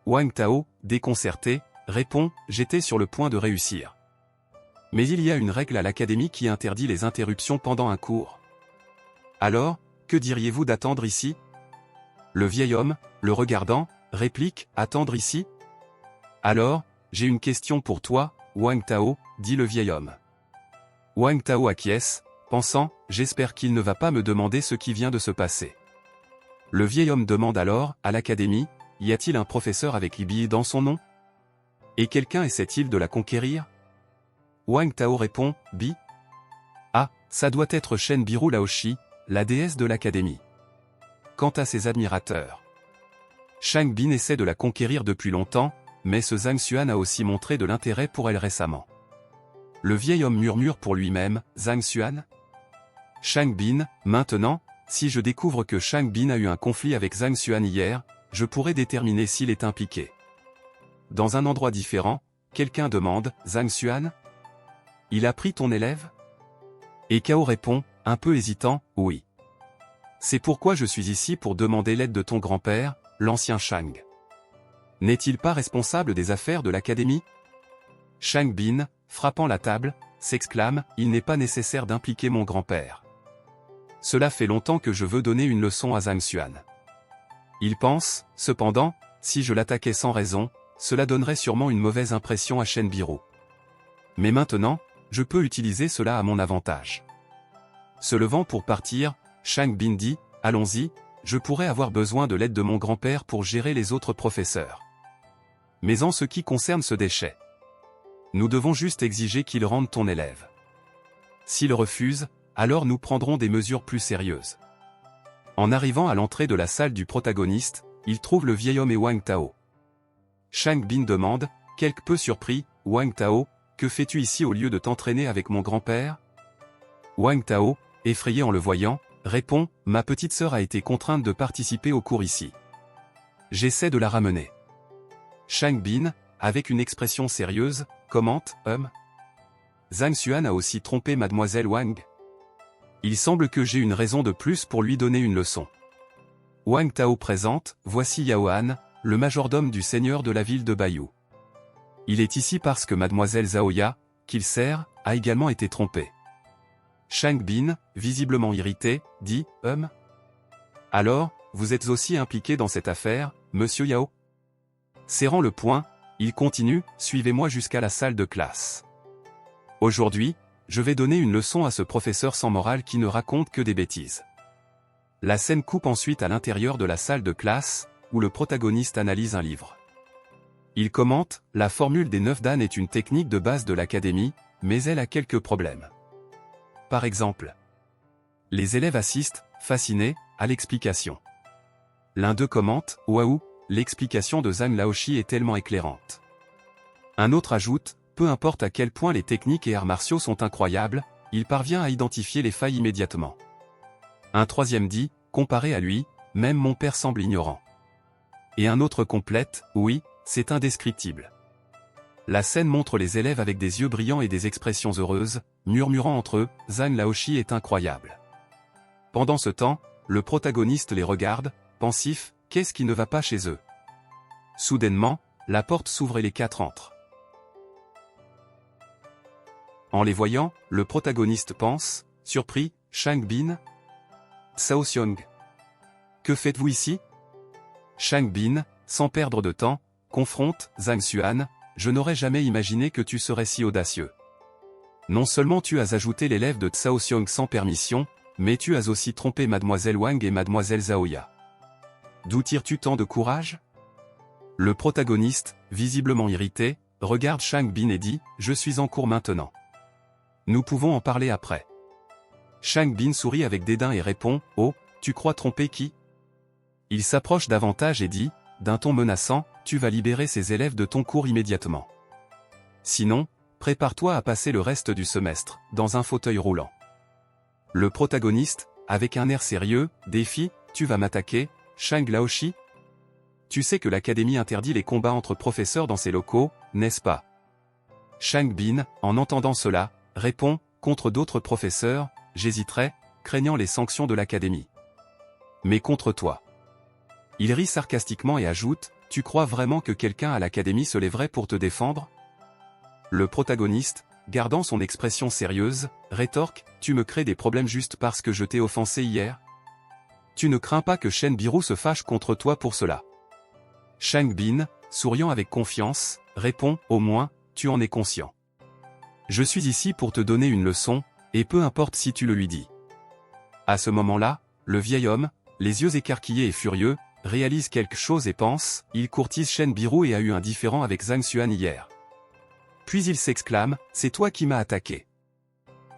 Wang Tao, déconcerté, répond « J'étais sur le point de réussir. Mais il y a une règle à l'académie qui interdit les interruptions pendant un cours. Alors, que diriez-vous d'attendre ici ?» Le vieil homme, le regardant, réplique « Attendre ici ?» Alors, j'ai une question pour toi, Wang Tao, dit le vieil homme. Wang Tao acquiesce, pensant « J'espère qu'il ne va pas me demander ce qui vient de se passer. » Le vieil homme demande alors, à l'académie, y a-t-il un professeur avec Ibi dans son nom? Et quelqu'un essaie-t-il de la conquérir? Wang Tao répond, Bi. Ah, ça doit être Shen Biru Laoshi, la déesse de l'académie. Quant à ses admirateurs, Shang Bin essaie de la conquérir depuis longtemps, mais ce Zhang Xuan a aussi montré de l'intérêt pour elle récemment. Le vieil homme murmure pour lui-même, Zhang Xuan? Shang Bin, maintenant, si je découvre que Shang Bin a eu un conflit avec Zhang Xuan hier, je pourrais déterminer s'il est impliqué. Dans un endroit différent, quelqu'un demande, Zhang Xuan? Il a pris ton élève? Et Cao répond, un peu hésitant, oui. C'est pourquoi je suis ici pour demander l'aide de ton grand-père, l'ancien Shang. N'est-il pas responsable des affaires de l'académie? Shang Bin, frappant la table, s'exclame, il n'est pas nécessaire d'impliquer mon grand-père. Cela fait longtemps que je veux donner une leçon à Zhang Xuan. Il pense, cependant, si je l'attaquais sans raison, cela donnerait sûrement une mauvaise impression à Shen Biru. Mais maintenant, je peux utiliser cela à mon avantage. Se levant pour partir, Shang Bin dit, allons-y, je pourrais avoir besoin de l'aide de mon grand-père pour gérer les autres professeurs. Mais en ce qui concerne ce déchet, nous devons juste exiger qu'il rende ton élève. S'il refuse, alors nous prendrons des mesures plus sérieuses. En arrivant à l'entrée de la salle du protagoniste, il trouve le vieil homme et Wang Tao. Shang Bin demande, quelque peu surpris, Wang Tao, que fais-tu ici au lieu de t'entraîner avec mon grand-père? Wang Tao, effrayé en le voyant, répond, ma petite sœur a été contrainte de participer au cours ici. J'essaie de la ramener. Shang Bin, avec une expression sérieuse, commente, Zhang Xuan a aussi trompé mademoiselle Wang. Il semble que j'ai une raison de plus pour lui donner une leçon. Wang Tao présente, voici Yao Han, le majordome du seigneur de la ville de Bayou. Il est ici parce que mademoiselle Zaoya, qu'il sert, a également été trompée. Shang Bin, visiblement irrité, dit, alors, vous êtes aussi impliqué dans cette affaire, monsieur Yao? Serrant le poing, il continue, suivez-moi jusqu'à la salle de classe. Aujourd'hui, je vais donner une leçon à ce professeur sans morale qui ne raconte que des bêtises. La scène coupe ensuite à l'intérieur de la salle de classe, où le protagoniste analyse un livre. Il commente, la formule des 9 Dan est une technique de base de l'académie, mais elle a quelques problèmes. Par exemple, les élèves assistent, fascinés, à l'explication. L'un d'eux commente, waouh, l'explication de Zhang Laoshi est tellement éclairante. Un autre ajoute, peu importe à quel point les techniques et arts martiaux sont incroyables, il parvient à identifier les failles immédiatement. Un troisième dit, comparé à lui, même mon père semble ignorant. Et un autre complète, oui, c'est indescriptible. La scène montre les élèves avec des yeux brillants et des expressions heureuses, murmurant entre eux, Zhang Laoshi est incroyable. Pendant ce temps, le protagoniste les regarde, pensif, qu'est-ce qui ne va pas chez eux? Soudainement, la porte s'ouvre et les 4 entrent. En les voyant, le protagoniste pense, surpris, Shang Bin, Cao Xiong. Que faites-vous ici? Shang Bin, sans perdre de temps, confronte Zhang Xuan, je n'aurais jamais imaginé que tu serais si audacieux. Non seulement tu as ajouté l'élève de Cao Xiong sans permission, mais tu as aussi trompé mademoiselle Wang et mademoiselle Zaoya. D'où tires-tu tant de courage? Le protagoniste, visiblement irrité, regarde Shang Bin et dit, je suis en cours maintenant. Nous pouvons en parler après. Shang Bin sourit avec dédain et répond, oh, tu crois tromper qui? Il s'approche davantage et dit, d'un ton menaçant, tu vas libérer ces élèves de ton cours immédiatement. Sinon, prépare-toi à passer le reste du semestre, dans un fauteuil roulant. Le protagoniste, avec un air sérieux, défie, tu vas m'attaquer, Shang Laoshi? Tu sais que l'académie interdit les combats entre professeurs dans ses locaux, n'est-ce pas? Shang Bin, en entendant cela, répond, contre d'autres professeurs, j'hésiterais, craignant les sanctions de l'académie. Mais contre toi. Il rit sarcastiquement et ajoute, tu crois vraiment que quelqu'un à l'académie se lèverait pour te défendre? Le protagoniste, gardant son expression sérieuse, rétorque, tu me crées des problèmes juste parce que je t'ai offensé hier? Tu ne crains pas que Shen Biru se fâche contre toi pour cela? Shang Bin, souriant avec confiance, répond, au moins, tu en es conscient. Je suis ici pour te donner une leçon, et peu importe si tu le lui dis. À ce moment-là, le vieil homme, les yeux écarquillés et furieux, réalise quelque chose et pense, il courtise Shen Biru et a eu un différend avec Zhang Xuan hier. Puis il s'exclame, c'est toi qui m'as attaqué.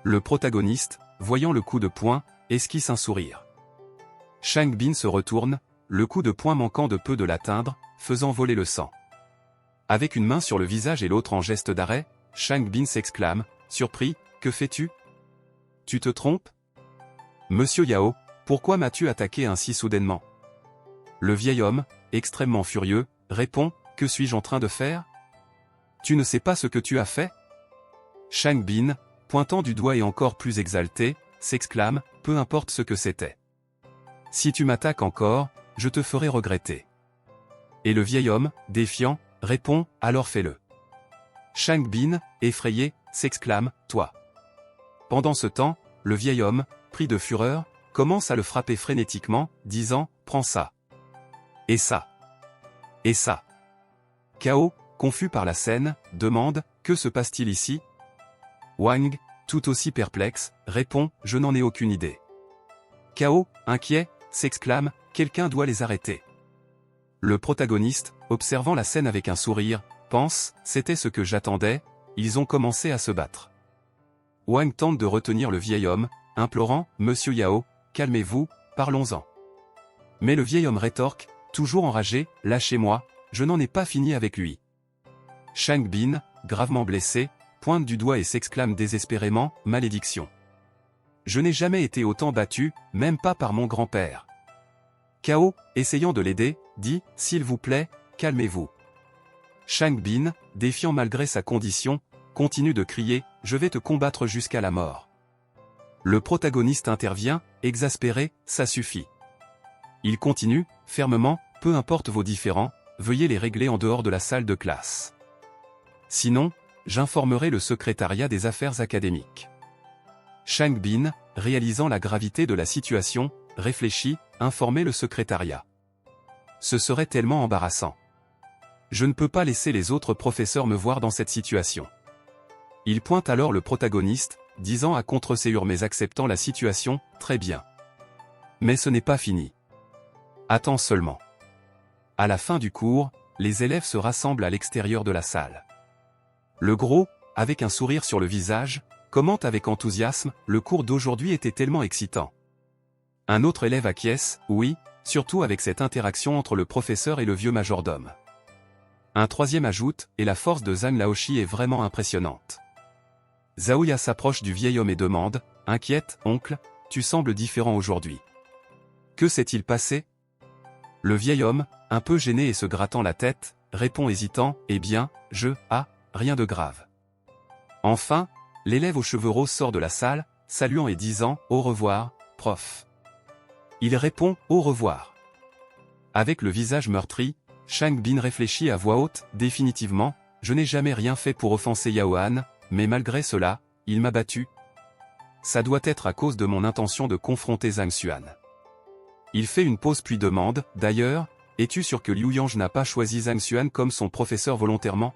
Le protagoniste, voyant le coup de poing, esquisse un sourire. Shang Bin se retourne, le coup de poing manquant de peu de l'atteindre, faisant voler le sang. Avec une main sur le visage et l'autre en geste d'arrêt, Shang Bin s'exclame, surpris, que fais-tu? Tu te trompes? Monsieur Yao, pourquoi m'as-tu attaqué ainsi soudainement? Le vieil homme, extrêmement furieux, répond, que suis-je en train de faire? Tu ne sais pas ce que tu as fait? Shang Bin, pointant du doigt et encore plus exalté, s'exclame, peu importe ce que c'était. Si tu m'attaques encore, je te ferai regretter. Et le vieil homme, défiant, répond, alors fais-le. Shang Bin, effrayé, s'exclame, toi. Pendant ce temps, le vieil homme, pris de fureur, commence à le frapper frénétiquement, disant, prends ça. Et ça. Et ça. Kao, confus par la scène, demande, que se passe-t-il ici? Wang, tout aussi perplexe, répond « Je n'en ai aucune idée ». Cao, inquiet, s'exclame « Quelqu'un doit les arrêter ». Le protagoniste, observant la scène avec un sourire, pense « C'était ce que j'attendais, ils ont commencé à se battre ». Wang tente de retenir le vieil homme, implorant « Monsieur Yao, calmez-vous, parlons-en ». Mais le vieil homme rétorque, toujours enragé « Lâchez-moi, je n'en ai pas fini avec lui ». Shang Bin, gravement blessé, pointe du doigt et s'exclame désespérément « Malédiction ! Je n'ai jamais été autant battu, même pas par mon grand-père ». Cao, essayant de l'aider, dit « S'il vous plaît, calmez-vous ». Shang Bin, défiant malgré sa condition, continue de crier « Je vais te combattre jusqu'à la mort ». Le protagoniste intervient, exaspéré « Ça suffit ». Il continue, fermement « Peu importe vos différends, veuillez les régler en dehors de la salle de classe. Sinon, j'informerai le secrétariat des affaires académiques ». Shang Bin, réalisant la gravité de la situation, réfléchit, informer le secrétariat. Ce serait tellement embarrassant. Je ne peux pas laisser les autres professeurs me voir dans cette situation. Il pointe alors le protagoniste, disant à contre-séur mais acceptant la situation, très bien. Mais ce n'est pas fini. Attends seulement. À la fin du cours, les élèves se rassemblent à l'extérieur de la salle. Le gros, avec un sourire sur le visage, commente avec enthousiasme, le cours d'aujourd'hui était tellement excitant. Un autre élève acquiesce, oui, surtout avec cette interaction entre le professeur et le vieux majordome. Un troisième ajoute, et la force de Zhang Laoshi est vraiment impressionnante. Zaouya s'approche du vieil homme et demande, inquiète, oncle, tu sembles différent aujourd'hui. Que s'est-il passé? Le vieil homme, un peu gêné et se grattant la tête, répond hésitant, eh bien, rien de grave. Enfin, l'élève aux cheveux roses sort de la salle, saluant et disant « Au revoir, prof ». Il répond « Au revoir ». Avec le visage meurtri, Shang Bin réfléchit à voix haute, définitivement, je n'ai jamais rien fait pour offenser Yao Han, mais malgré cela, il m'a battu. Ça doit être à cause de mon intention de confronter Zhang Xuan. Il fait une pause puis demande, d'ailleurs, es-tu sûr que Liu Yang n'a pas choisi Zhang Xuan comme son professeur volontairement?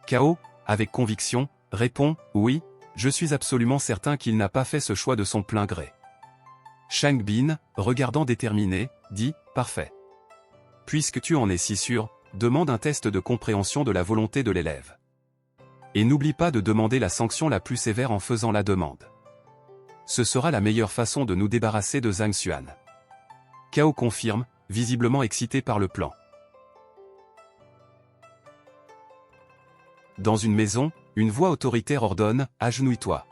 Cao, avec conviction, répond, oui, je suis absolument certain qu'il n'a pas fait ce choix de son plein gré. Shang Bin, regardant déterminé, dit, parfait. Puisque tu en es si sûr, demande un test de compréhension de la volonté de l'élève. Et n'oublie pas de demander la sanction la plus sévère en faisant la demande. Ce sera la meilleure façon de nous débarrasser de Zhang Xuan. Cao confirme, visiblement excité par le plan. Dans une maison, une voix autoritaire ordonne « Agenouille-toi ».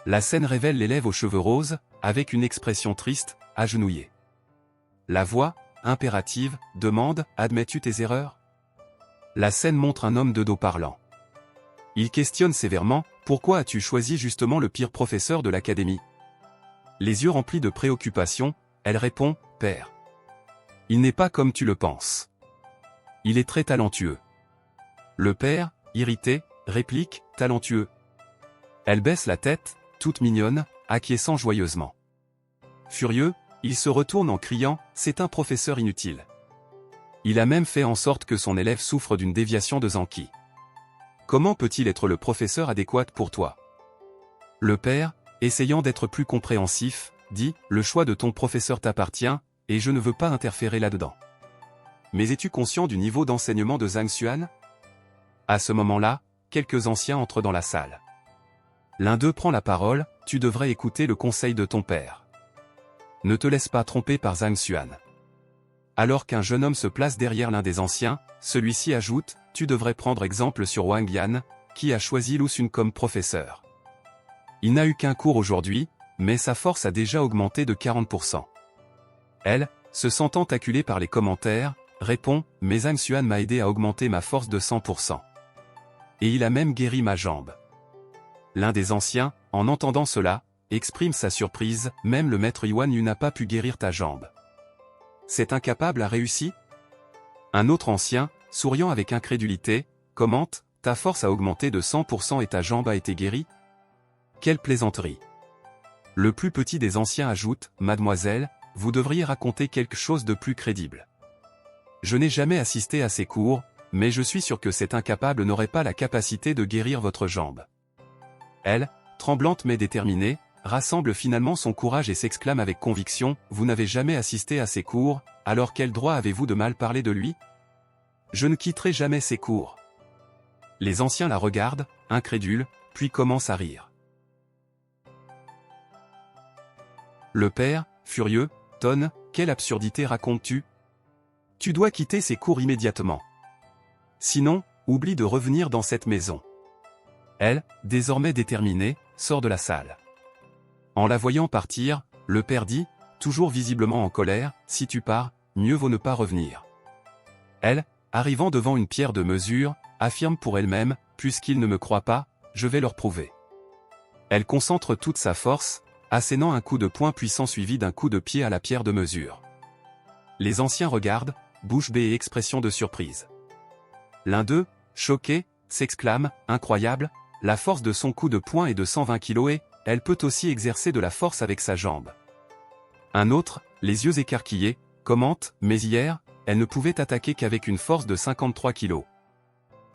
La scène révèle l'élève aux cheveux roses, avec une expression triste, agenouillé. La voix, impérative, demande « Admets-tu tes erreurs ?» La scène montre un homme de dos parlant. Il questionne sévèrement « Pourquoi as-tu choisi justement le pire professeur de l'académie ?» Les yeux remplis de préoccupation, elle répond « Père. Il n'est pas comme tu le penses. Il est très talentueux. » Le père, irrité, réplique « Talentueux. » Elle baisse la tête, toute mignonne, acquiesçant joyeusement. Furieux, il se retourne en criant « C'est un professeur inutile. » Il a même fait en sorte que son élève souffre d'une déviation de Zanqi. Comment peut-il être le professeur adéquat pour toi? Le père, essayant d'être plus compréhensif, dit « Le choix de ton professeur t'appartient, et je ne veux pas interférer là-dedans. » Mais es-tu conscient du niveau d'enseignement de Zhang Xuan? À ce moment-là, quelques anciens entrent dans la salle. L'un d'eux prend la parole, « Tu devrais écouter le conseil de ton père. Ne te laisse pas tromper par Zhang Xuan. » Alors qu'un jeune homme se place derrière l'un des anciens, celui-ci ajoute, « Tu devrais prendre exemple sur Wang Yan, qui a choisi Lu Xun comme professeur. Il n'a eu qu'un cours aujourd'hui, mais sa force a déjà augmenté de 40%. » Elle, se sentant acculée par les commentaires, répond, « Mais Zhang Xuan m'a aidé à augmenter ma force de 100%. Et il a même guéri ma jambe. » L'un des anciens, en entendant cela, exprime sa surprise, « Même le maître Yuan Yu n'a pas pu guérir ta jambe. Cet incapable a réussi ?» Un autre ancien, souriant avec incrédulité, commente, « Ta force a augmenté de 100% et ta jambe a été guérie? Quelle plaisanterie !» Le plus petit des anciens ajoute, « Mademoiselle, vous devriez raconter quelque chose de plus crédible. Je n'ai jamais assisté à ces cours, mais je suis sûr que cet incapable n'aurait pas la capacité de guérir votre jambe. » Elle, tremblante mais déterminée, rassemble finalement son courage et s'exclame avec conviction, « Vous n'avez jamais assisté à ces cours, alors quel droit avez-vous de mal parler de lui? Je ne quitterai jamais ces cours. » Les anciens la regardent, incrédules, puis commencent à rire. Le père, furieux, tonne, « Quelle absurdité racontes-tu? Tu dois quitter ces cours immédiatement. Sinon, oublie de revenir dans cette maison. » Elle, désormais déterminée, sort de la salle. En la voyant partir, le père dit, toujours visiblement en colère, « Si tu pars, mieux vaut ne pas revenir. » Elle, arrivant devant une pierre de mesure, affirme pour elle-même, « Puisqu'ils ne me croient pas, je vais leur prouver. » Elle concentre toute sa force, assénant un coup de poing puissant suivi d'un coup de pied à la pierre de mesure. Les anciens regardent, bouche bée et expression de surprise. L'un d'eux, choqué, s'exclame, « Incroyable, la force de son coup de poing est de 120 kg et, elle peut aussi exercer de la force avec sa jambe. » Un autre, les yeux écarquillés, commente, « Mais hier, elle ne pouvait attaquer qu'avec une force de 53 kg. »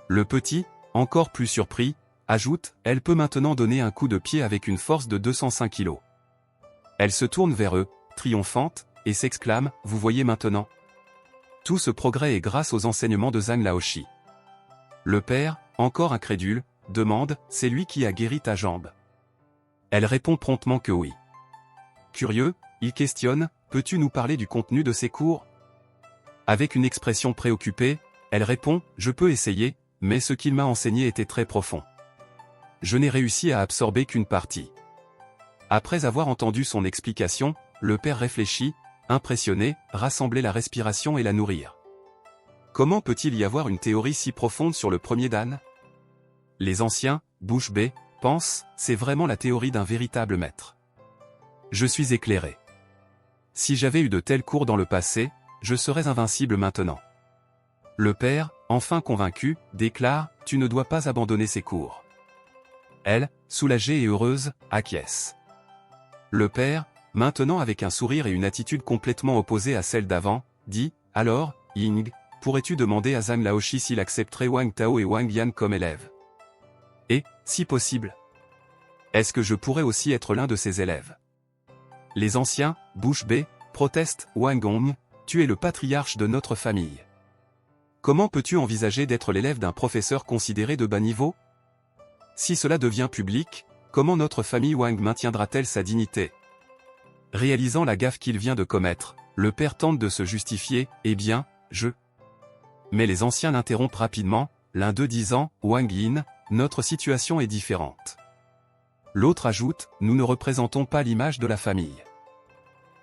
Le petit, encore plus surpris, ajoute, « Elle peut maintenant donner un coup de pied avec une force de 205 kg. » Elle se tourne vers eux, triomphante, et s'exclame, « Vous voyez maintenant? Tout ce progrès est grâce aux enseignements de Zhang Laoshi. » Le père, encore incrédule, demande, « C'est lui qui a guéri ta jambe? » Elle répond promptement que oui. Curieux, il questionne, « Peux-tu nous parler du contenu de ces cours? » Avec une expression préoccupée, elle répond, « Je peux essayer, mais ce qu'il m'a enseigné était très profond. Je n'ai réussi à absorber qu'une partie. » Après avoir entendu son explication, le père réfléchit, impressionné, rassembler la respiration et la nourrir. Comment peut-il y avoir une théorie si profonde sur le premier dan? Les anciens, bouche bée, pensent, c'est vraiment la théorie d'un véritable maître. Je suis éclairé. Si j'avais eu de tels cours dans le passé, je serais invincible maintenant. Le père, enfin convaincu, déclare, tu ne dois pas abandonner ces cours. Elle, soulagée et heureuse, acquiesce. Le père, maintenant avec un sourire et une attitude complètement opposée à celle d'avant, dit, alors, Ying, pourrais-tu demander à Zhang Laoshi s'il accepterait Wang Tao et Wang Yan comme élèves? Et, si possible, est-ce que je pourrais aussi être l'un de ses élèves? Les anciens, bouche bée, protestent, Wang Gong, tu es le patriarche de notre famille. Comment peux-tu envisager d'être l'élève d'un professeur considéré de bas niveau? Si cela devient public, comment notre famille Wang maintiendra-t-elle sa dignité? Réalisant la gaffe qu'il vient de commettre, le père tente de se justifier, eh bien, Mais les anciens l'interrompent rapidement, l'un d'eux disant, Wang Yin, notre situation est différente. L'autre ajoute, nous ne représentons pas l'image de la famille.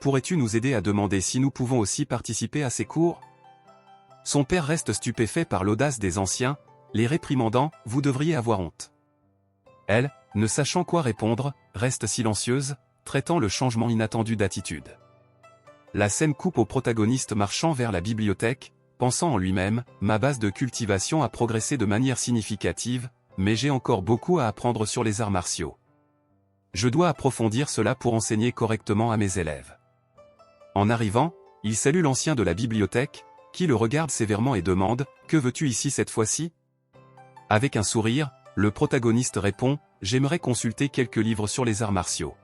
Pourrais-tu nous aider à demander si nous pouvons aussi participer à ces cours? Son père reste stupéfait par l'audace des anciens, les réprimandant, vous devriez avoir honte. Elle, ne sachant quoi répondre, reste silencieuse, traitant le changement inattendu d'attitude. La scène coupe au protagoniste marchant vers la bibliothèque, pensant en lui-même, ma base de cultivation a progressé de manière significative, mais j'ai encore beaucoup à apprendre sur les arts martiaux. Je dois approfondir cela pour enseigner correctement à mes élèves. En arrivant, il salue l'ancien de la bibliothèque, qui le regarde sévèrement et demande, que veux-tu ici cette fois-ci? Avec un sourire, le protagoniste répond, j'aimerais consulter quelques livres sur les arts martiaux.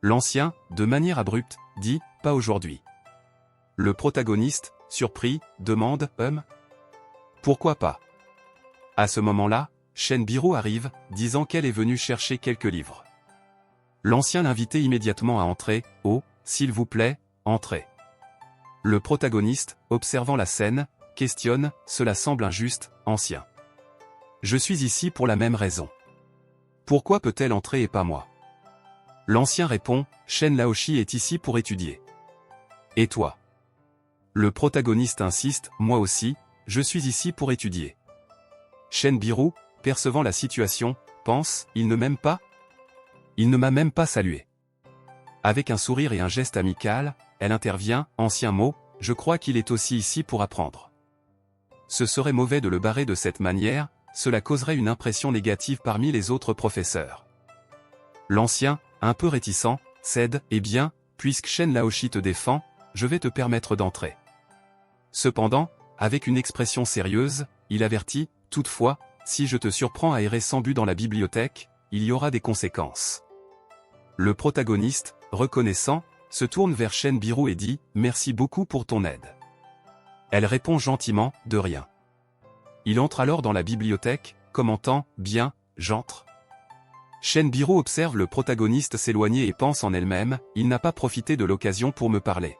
L'ancien, de manière abrupte, dit, pas aujourd'hui. Le protagoniste, surpris, demande, pourquoi pas? À ce moment-là, Shen Biru arrive, disant qu'elle est venue chercher quelques livres. L'ancien l'invitait immédiatement à entrer, oh, s'il vous plaît, entrez. Le protagoniste, observant la scène, questionne, cela semble injuste, ancien. Je suis ici pour la même raison. Pourquoi peut-elle entrer et pas moi? L'ancien répond, Shen Laoshi est ici pour étudier. Et toi? Le protagoniste insiste, moi aussi, je suis ici pour étudier. Shen Biru, percevant la situation, pense, il ne m'aime pas? Il ne m'a même pas salué. Avec un sourire et un geste amical, elle intervient, ancien mot, je crois qu'il est aussi ici pour apprendre. Ce serait mauvais de le barrer de cette manière, cela causerait une impression négative parmi les autres professeurs. L'ancien, un peu réticent, cède, eh bien, puisque Shen Laoshi te défend, je vais te permettre d'entrer. Cependant, avec une expression sérieuse, il avertit, toutefois, si je te surprends à errer sans but dans la bibliothèque, il y aura des conséquences. Le protagoniste, reconnaissant, se tourne vers Shenbiro et dit « Merci beaucoup pour ton aide ». Elle répond gentiment « De rien ». Il entre alors dans la bibliothèque, commentant « Bien, j'entre ». Shenbiro observe le protagoniste s'éloigner et pense en elle-même « Il n'a pas profité de l'occasion pour me parler ».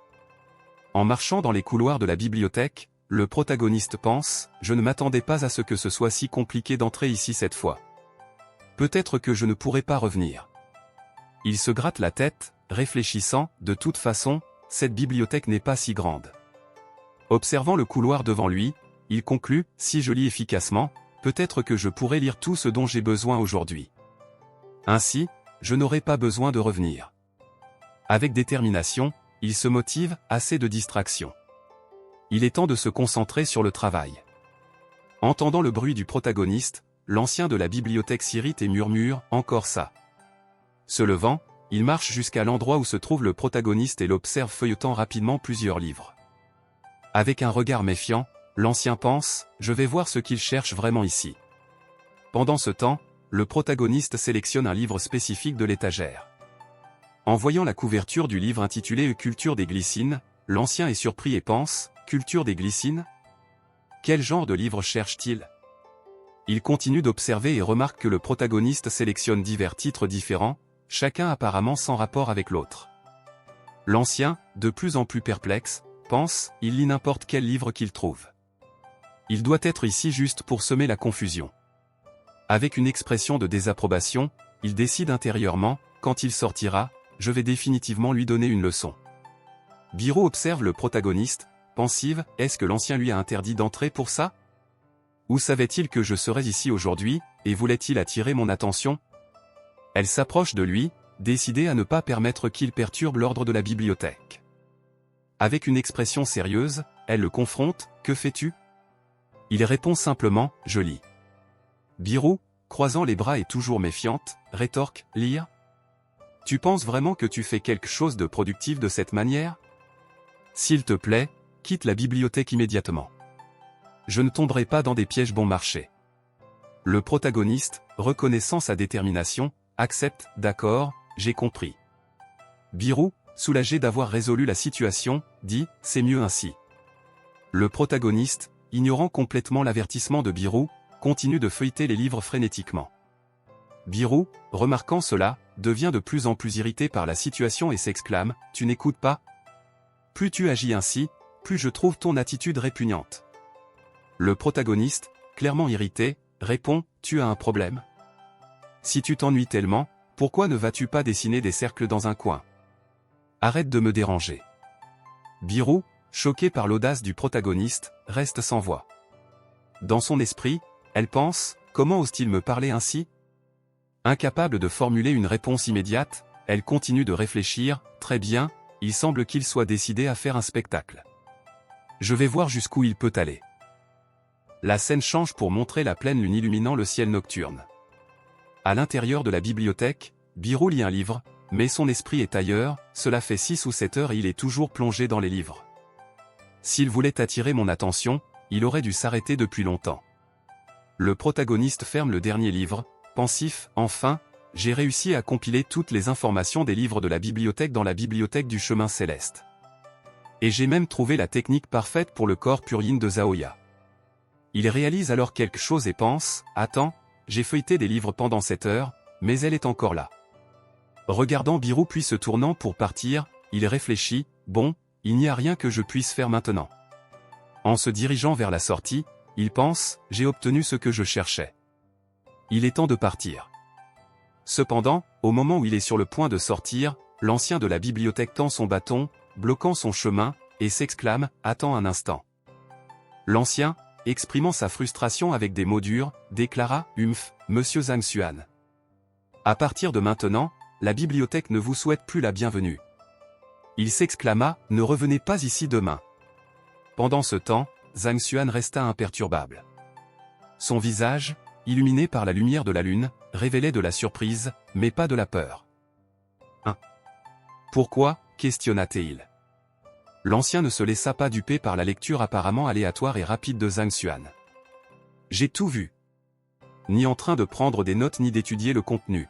En marchant dans les couloirs de la bibliothèque, le protagoniste pense « Je ne m'attendais pas à ce que ce soit si compliqué d'entrer ici cette fois. Peut-être que je ne pourrai pas revenir. » Il se gratte la tête, réfléchissant « De toute façon, cette bibliothèque n'est pas si grande. » Observant le couloir devant lui, il conclut « Si je lis efficacement, peut-être que je pourrai lire tout ce dont j'ai besoin aujourd'hui. Ainsi, je n'aurai pas besoin de revenir. » Avec détermination, il se motive, assez de distractions. Il est temps de se concentrer sur le travail. Entendant le bruit du protagoniste, l'ancien de la bibliothèque s'irrite et murmure « Encore ça ». Se levant, il marche jusqu'à l'endroit où se trouve le protagoniste et l'observe feuilletant rapidement plusieurs livres. Avec un regard méfiant, l'ancien pense « Je vais voir ce qu'il cherche vraiment ici ». Pendant ce temps, le protagoniste sélectionne un livre spécifique de l'étagère. En voyant la couverture du livre intitulé « Culture des glycines », l'ancien est surpris et pense « Culture des glycines ? Quel genre de livre cherche-t-il » Il continue d'observer et remarque que le protagoniste sélectionne divers titres différents, chacun apparemment sans rapport avec l'autre. L'ancien, de plus en plus perplexe, pense « Il lit n'importe quel livre qu'il trouve. Il doit être ici juste pour semer la confusion. » Avec une expression de désapprobation, il décide intérieurement, quand il sortira, je vais définitivement lui donner une leçon. Biro observe le protagoniste, pensive, est-ce que l'ancien lui a interdit d'entrer pour ça? Où savait-il que je serais ici aujourd'hui, et voulait-il attirer mon attention? Elle s'approche de lui, décidée à ne pas permettre qu'il perturbe l'ordre de la bibliothèque. Avec une expression sérieuse, elle le confronte, que fais-tu? Il répond simplement, je lis. Biro, croisant les bras et toujours méfiante, rétorque, lire? Tu penses vraiment que tu fais quelque chose de productif de cette manière? S'il te plaît, quitte la bibliothèque immédiatement. Je ne tomberai pas dans des pièges bon marché. Le protagoniste, reconnaissant sa détermination, accepte, d'accord, j'ai compris. Biro, soulagé d'avoir résolu la situation, dit, c'est mieux ainsi. Le protagoniste, ignorant complètement l'avertissement de Biro, continue de feuilleter les livres frénétiquement. Biro, remarquant cela, devient de plus en plus irrité par la situation et s'exclame, tu n'écoutes pas? Plus tu agis ainsi, plus je trouve ton attitude répugnante. Le protagoniste, clairement irrité, répond, tu as un problème? Si tu t'ennuies tellement, pourquoi ne vas-tu pas dessiner des cercles dans un coin? Arrête de me déranger. Biro, choqué par l'audace du protagoniste, reste sans voix. Dans son esprit, elle pense, comment ose-t-il me parler ainsi? Incapable de formuler une réponse immédiate, elle continue de réfléchir, très bien, il semble qu'il soit décidé à faire un spectacle. Je vais voir jusqu'où il peut aller. La scène change pour montrer la pleine lune illuminant le ciel nocturne. À l'intérieur de la bibliothèque, Biro lit un livre, mais son esprit est ailleurs, cela fait 6 ou 7 heures et il est toujours plongé dans les livres. S'il voulait attirer mon attention, il aurait dû s'arrêter depuis longtemps. Le protagoniste ferme le dernier livre, pensif, enfin, j'ai réussi à compiler toutes les informations des livres de la bibliothèque dans la bibliothèque du chemin céleste. Et j'ai même trouvé la technique parfaite pour le corps purine de Zaoya. Il réalise alors quelque chose et pense, attends, j'ai feuilleté des livres pendant 7 heures, mais elle est encore là. Regardant Biro puis se tournant pour partir, il réfléchit, bon, il n'y a rien que je puisse faire maintenant. En se dirigeant vers la sortie, il pense, j'ai obtenu ce que je cherchais. Il est temps de partir. Cependant, au moment où il est sur le point de sortir, l'ancien de la bibliothèque tend son bâton, bloquant son chemin, et s'exclame, attends un instant. L'ancien, exprimant sa frustration avec des mots durs, déclara, monsieur Zhang Xuan. À partir de maintenant, la bibliothèque ne vous souhaite plus la bienvenue. Il s'exclama, ne revenez pas ici demain. Pendant ce temps, Zhang Xuan resta imperturbable. Son visage, illuminé par la lumière de la lune, révélait de la surprise, mais pas de la peur. Pourquoi, questionna-t-il. L'ancien ne se laissa pas duper par la lecture apparemment aléatoire et rapide de Zhang Xuan. J'ai tout vu. ni en train de prendre des notes ni d'étudier le contenu.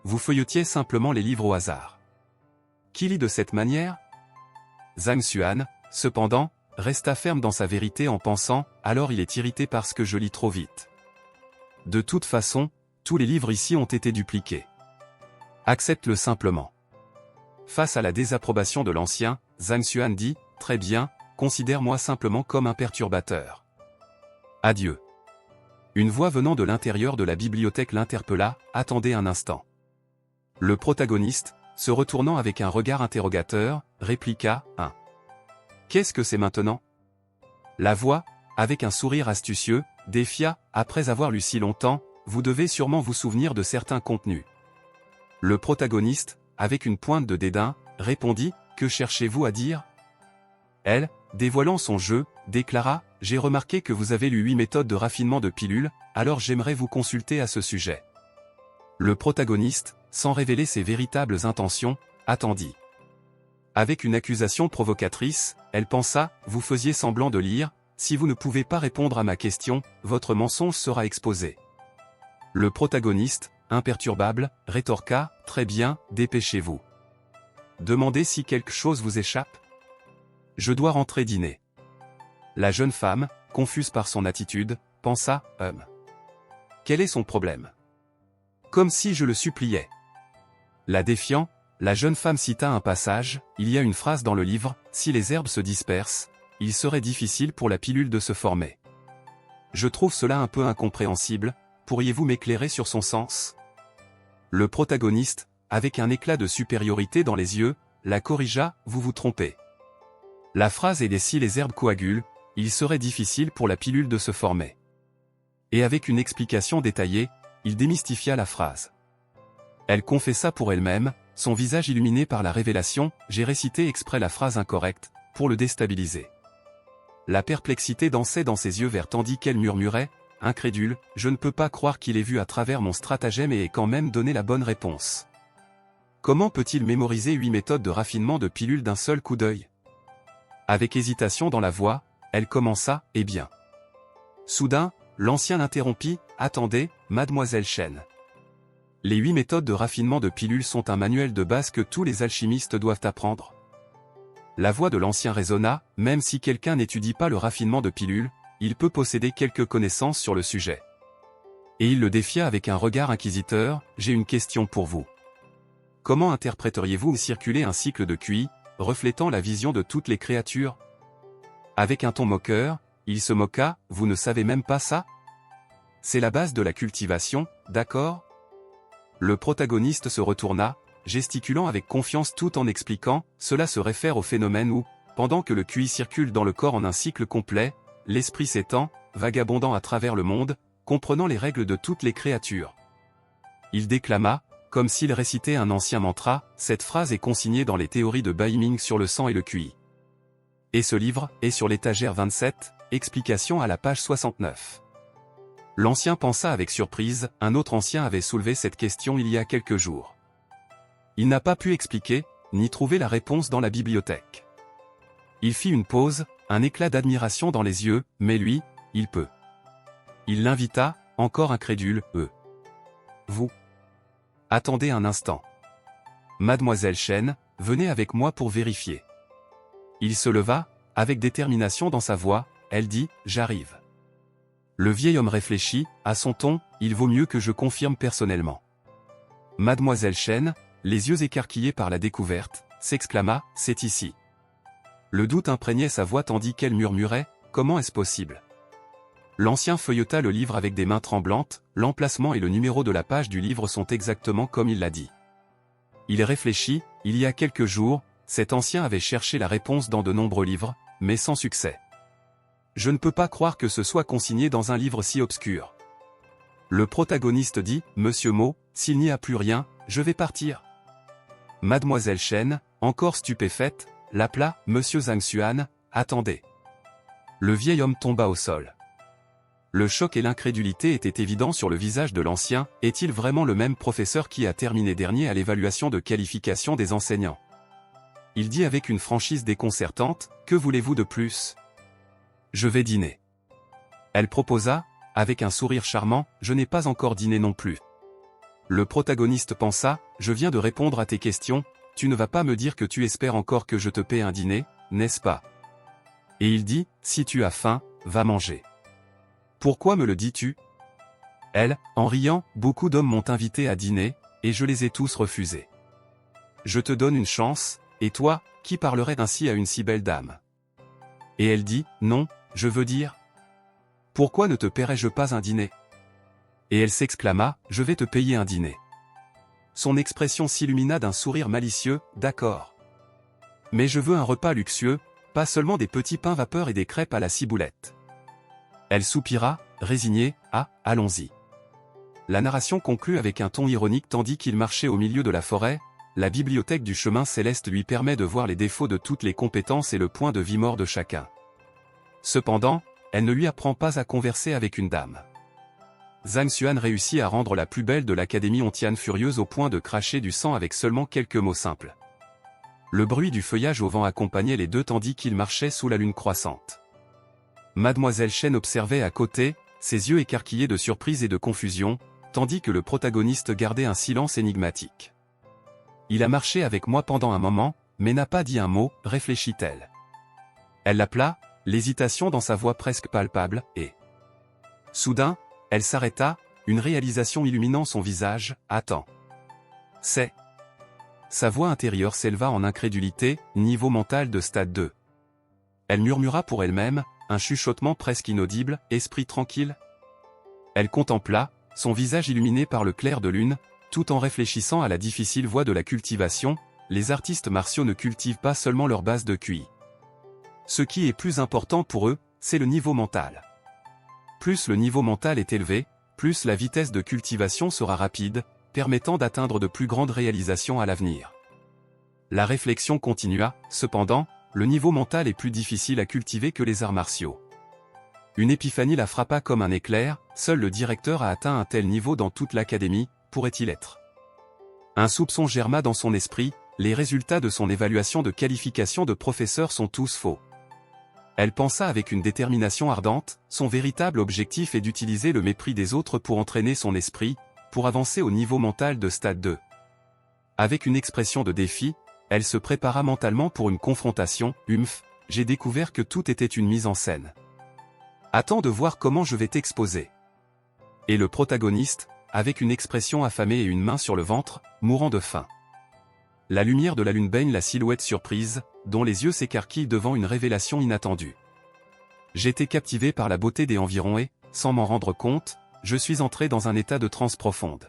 Vous feuilletiez simplement les livres au hasard. Qui lit de cette manière? Zhang Xuan, cependant, resta ferme dans sa vérité en pensant, alors il est irrité parce que je lis trop vite. De toute façon, tous les livres ici ont été dupliqués. Accepte-le simplement. Face à la désapprobation de l'ancien, Zhang Xuan dit, très bien, considère-moi simplement comme un perturbateur. Adieu. Une voix venant de l'intérieur de la bibliothèque l'interpella, attendez un instant. Le protagoniste, se retournant avec un regard interrogateur, répliqua, Qu'est-ce que c'est maintenant? La voix, avec un sourire astucieux, défia, après avoir lu si longtemps, vous devez sûrement vous souvenir de certains contenus. Le protagoniste, avec une pointe de dédain, répondit, que cherchez-vous à dire? Elle, dévoilant son jeu, déclara, j'ai remarqué que vous avez lu 8 méthodes de raffinement de pilules, alors j'aimerais vous consulter à ce sujet. Le protagoniste, sans révéler ses véritables intentions, attendit. Avec une accusation provocatrice, elle pensa, vous faisiez semblant de lire, si vous ne pouvez pas répondre à ma question, votre mensonge sera exposé. Le protagoniste, imperturbable, rétorqua, très bien, dépêchez-vous. Demandez si quelque chose vous échappe. Je dois rentrer dîner. La jeune femme, confuse par son attitude, pensa, quel est son problème? Comme si je le suppliais. La défiant, la jeune femme cita un passage, il y a une phrase dans le livre, si les herbes se dispersent, il serait difficile pour la pilule de se former. Je trouve cela un peu incompréhensible, pourriez-vous m'éclairer sur son sens? Le protagoniste, avec un éclat de supériorité dans les yeux, la corrigea, vous vous trompez. La phrase est si les herbes coagulent, il serait difficile pour la pilule de se former. Et avec une explication détaillée, il démystifia la phrase. Elle confessa pour elle-même, son visage illuminé par la révélation, j'ai récité exprès la phrase incorrecte, pour le déstabiliser. La perplexité dansait dans ses yeux verts tandis qu'elle murmurait, incrédule, je ne peux pas croire qu'il ait vu à travers mon stratagème et ait quand même donné la bonne réponse. Comment peut-il mémoriser 8 méthodes de raffinement de pilules d'un seul coup d'œil? Avec hésitation dans la voix, elle commença, eh bien. Soudain, l'ancien l'interrompit, attendez, mademoiselle Chen. Les 8 méthodes de raffinement de pilules sont un manuel de base que tous les alchimistes doivent apprendre. La voix de l'ancien résonna, même si quelqu'un n'étudie pas le raffinement de pilules, il peut posséder quelques connaissances sur le sujet. Et il le défia avec un regard inquisiteur, j'ai une question pour vous. Comment interpréteriez-vous circuler un cycle de QI, reflétant la vision de toutes les créatures? Avec un ton moqueur, il se moqua, vous ne savez même pas ça? C'est la base de la cultivation, d'accord? Le protagoniste se retourna, gesticulant avec confiance tout en expliquant, cela se réfère au phénomène où, pendant que le QI circule dans le corps en un cycle complet, l'esprit s'étend, vagabondant à travers le monde, comprenant les règles de toutes les créatures. Il déclama, comme s'il récitait un ancien mantra, cette phrase est consignée dans les théories de Baiming sur le sang et le QI. Et ce livre est sur l'étagère 27, explication à la page 69. L'ancien pensa avec surprise, un autre ancien avait soulevé cette question il y a quelques jours. Il n'a pas pu expliquer, ni trouver la réponse dans la bibliothèque. Il fit une pause, un éclat d'admiration dans les yeux, mais lui, il peut. Il l'invita, encore incrédule, Vous. Attendez un instant. Mademoiselle Chen, venez avec moi pour vérifier. Il se leva, avec détermination dans sa voix, elle dit, j'arrive. Le vieil homme réfléchit, à son ton, il vaut mieux que je confirme personnellement. Mademoiselle Chen, les yeux écarquillés par la découverte, s'exclama, c'est ici. Le doute imprégnait sa voix tandis qu'elle murmurait, comment est-ce possible? L'ancien feuilleta le livre avec des mains tremblantes, l'emplacement et le numéro de la page du livre sont exactement comme il l'a dit. Il réfléchit, il y a quelques jours, cet ancien avait cherché la réponse dans de nombreux livres, mais sans succès. Je ne peux pas croire que ce soit consigné dans un livre si obscur. Le protagoniste dit, Monsieur Mo, s'il n'y a plus rien, je vais partir. Mademoiselle Chen, encore stupéfaite, l'appela, Monsieur Zhang Xuan, attendez. Le vieil homme tomba au sol. Le choc et l'incrédulité étaient évidents sur le visage de l'ancien, est-il vraiment le même professeur qui a terminé dernier à l'évaluation de qualification des enseignants? Il dit avec une franchise déconcertante, que voulez-vous de plus? Je vais dîner. Elle proposa, avec un sourire charmant, je n'ai pas encore dîné non plus. Le protagoniste pensa, je viens de répondre à tes questions, tu ne vas pas me dire que tu espères encore que je te paie un dîner, n'est-ce pas? Et il dit, si tu as faim, va manger. Pourquoi me le dis-tu? Elle, en riant, beaucoup d'hommes m'ont invité à dîner, et je les ai tous refusés. Je te donne une chance, et toi, qui parlerais ainsi à une si belle dame? Et elle dit, non, je veux dire. Pourquoi ne te paierais-je pas un dîner? Et elle s'exclama, je vais te payer un dîner. Son expression s'illumina d'un sourire malicieux, d'accord. Mais je veux un repas luxueux, pas seulement des petits pains vapeur et des crêpes à la ciboulette. Elle soupira, résignée, ah, allons-y. La narration conclut avec un ton ironique tandis qu'il marchait au milieu de la forêt, la bibliothèque du chemin céleste lui permet de voir les défauts de toutes les compétences et le point de vie mort de chacun. Cependant, elle ne lui apprend pas à converser avec une dame. Zhang Xuan réussit à rendre la plus belle de l'Académie ontiane furieuse au point de cracher du sang avec seulement quelques mots simples. Le bruit du feuillage au vent accompagnait les deux tandis qu'ils marchaient sous la lune croissante. Mademoiselle Chen observait à côté, ses yeux écarquillés de surprise et de confusion, tandis que le protagoniste gardait un silence énigmatique. Il a marché avec moi pendant un moment, mais n'a pas dit un mot, réfléchit-elle. Elle l'appela, l'hésitation dans sa voix presque palpable, et... Soudain, elle s'arrêta, une réalisation illuminant son visage, attends. C'est... Sa voix intérieure s'éleva en incrédulité, niveau mental de stade 2. Elle murmura pour elle-même, un chuchotement presque inaudible, esprit tranquille. Elle contempla, son visage illuminé par le clair de lune, tout en réfléchissant à la difficile voie de la cultivation, les artistes martiaux ne cultivent pas seulement leur base de QI. Ce qui est plus important pour eux, c'est le niveau mental. Plus le niveau mental est élevé, plus la vitesse de cultivation sera rapide, permettant d'atteindre de plus grandes réalisations à l'avenir. La réflexion continua, cependant, le niveau mental est plus difficile à cultiver que les arts martiaux. Une épiphanie la frappa comme un éclair, seul le directeur a atteint un tel niveau dans toute l'académie, pourrait-il être? Un soupçon germa dans son esprit, les résultats de son évaluation de qualification de professeur sont tous faux. Elle pensa avec une détermination ardente, son véritable objectif est d'utiliser le mépris des autres pour entraîner son esprit, pour avancer au niveau mental de stade 2. Avec une expression de défi, elle se prépara mentalement pour une confrontation, j'ai découvert que tout était une mise en scène. Attends de voir comment je vais t'exposer. Et le protagoniste, avec une expression affamée et une main sur le ventre, mourant de faim. La lumière de la lune baigne la silhouette surprise, dont les yeux s'écarquillent devant une révélation inattendue. J'étais captivé par la beauté des environs et, sans m'en rendre compte, je suis entré dans un état de transe profonde.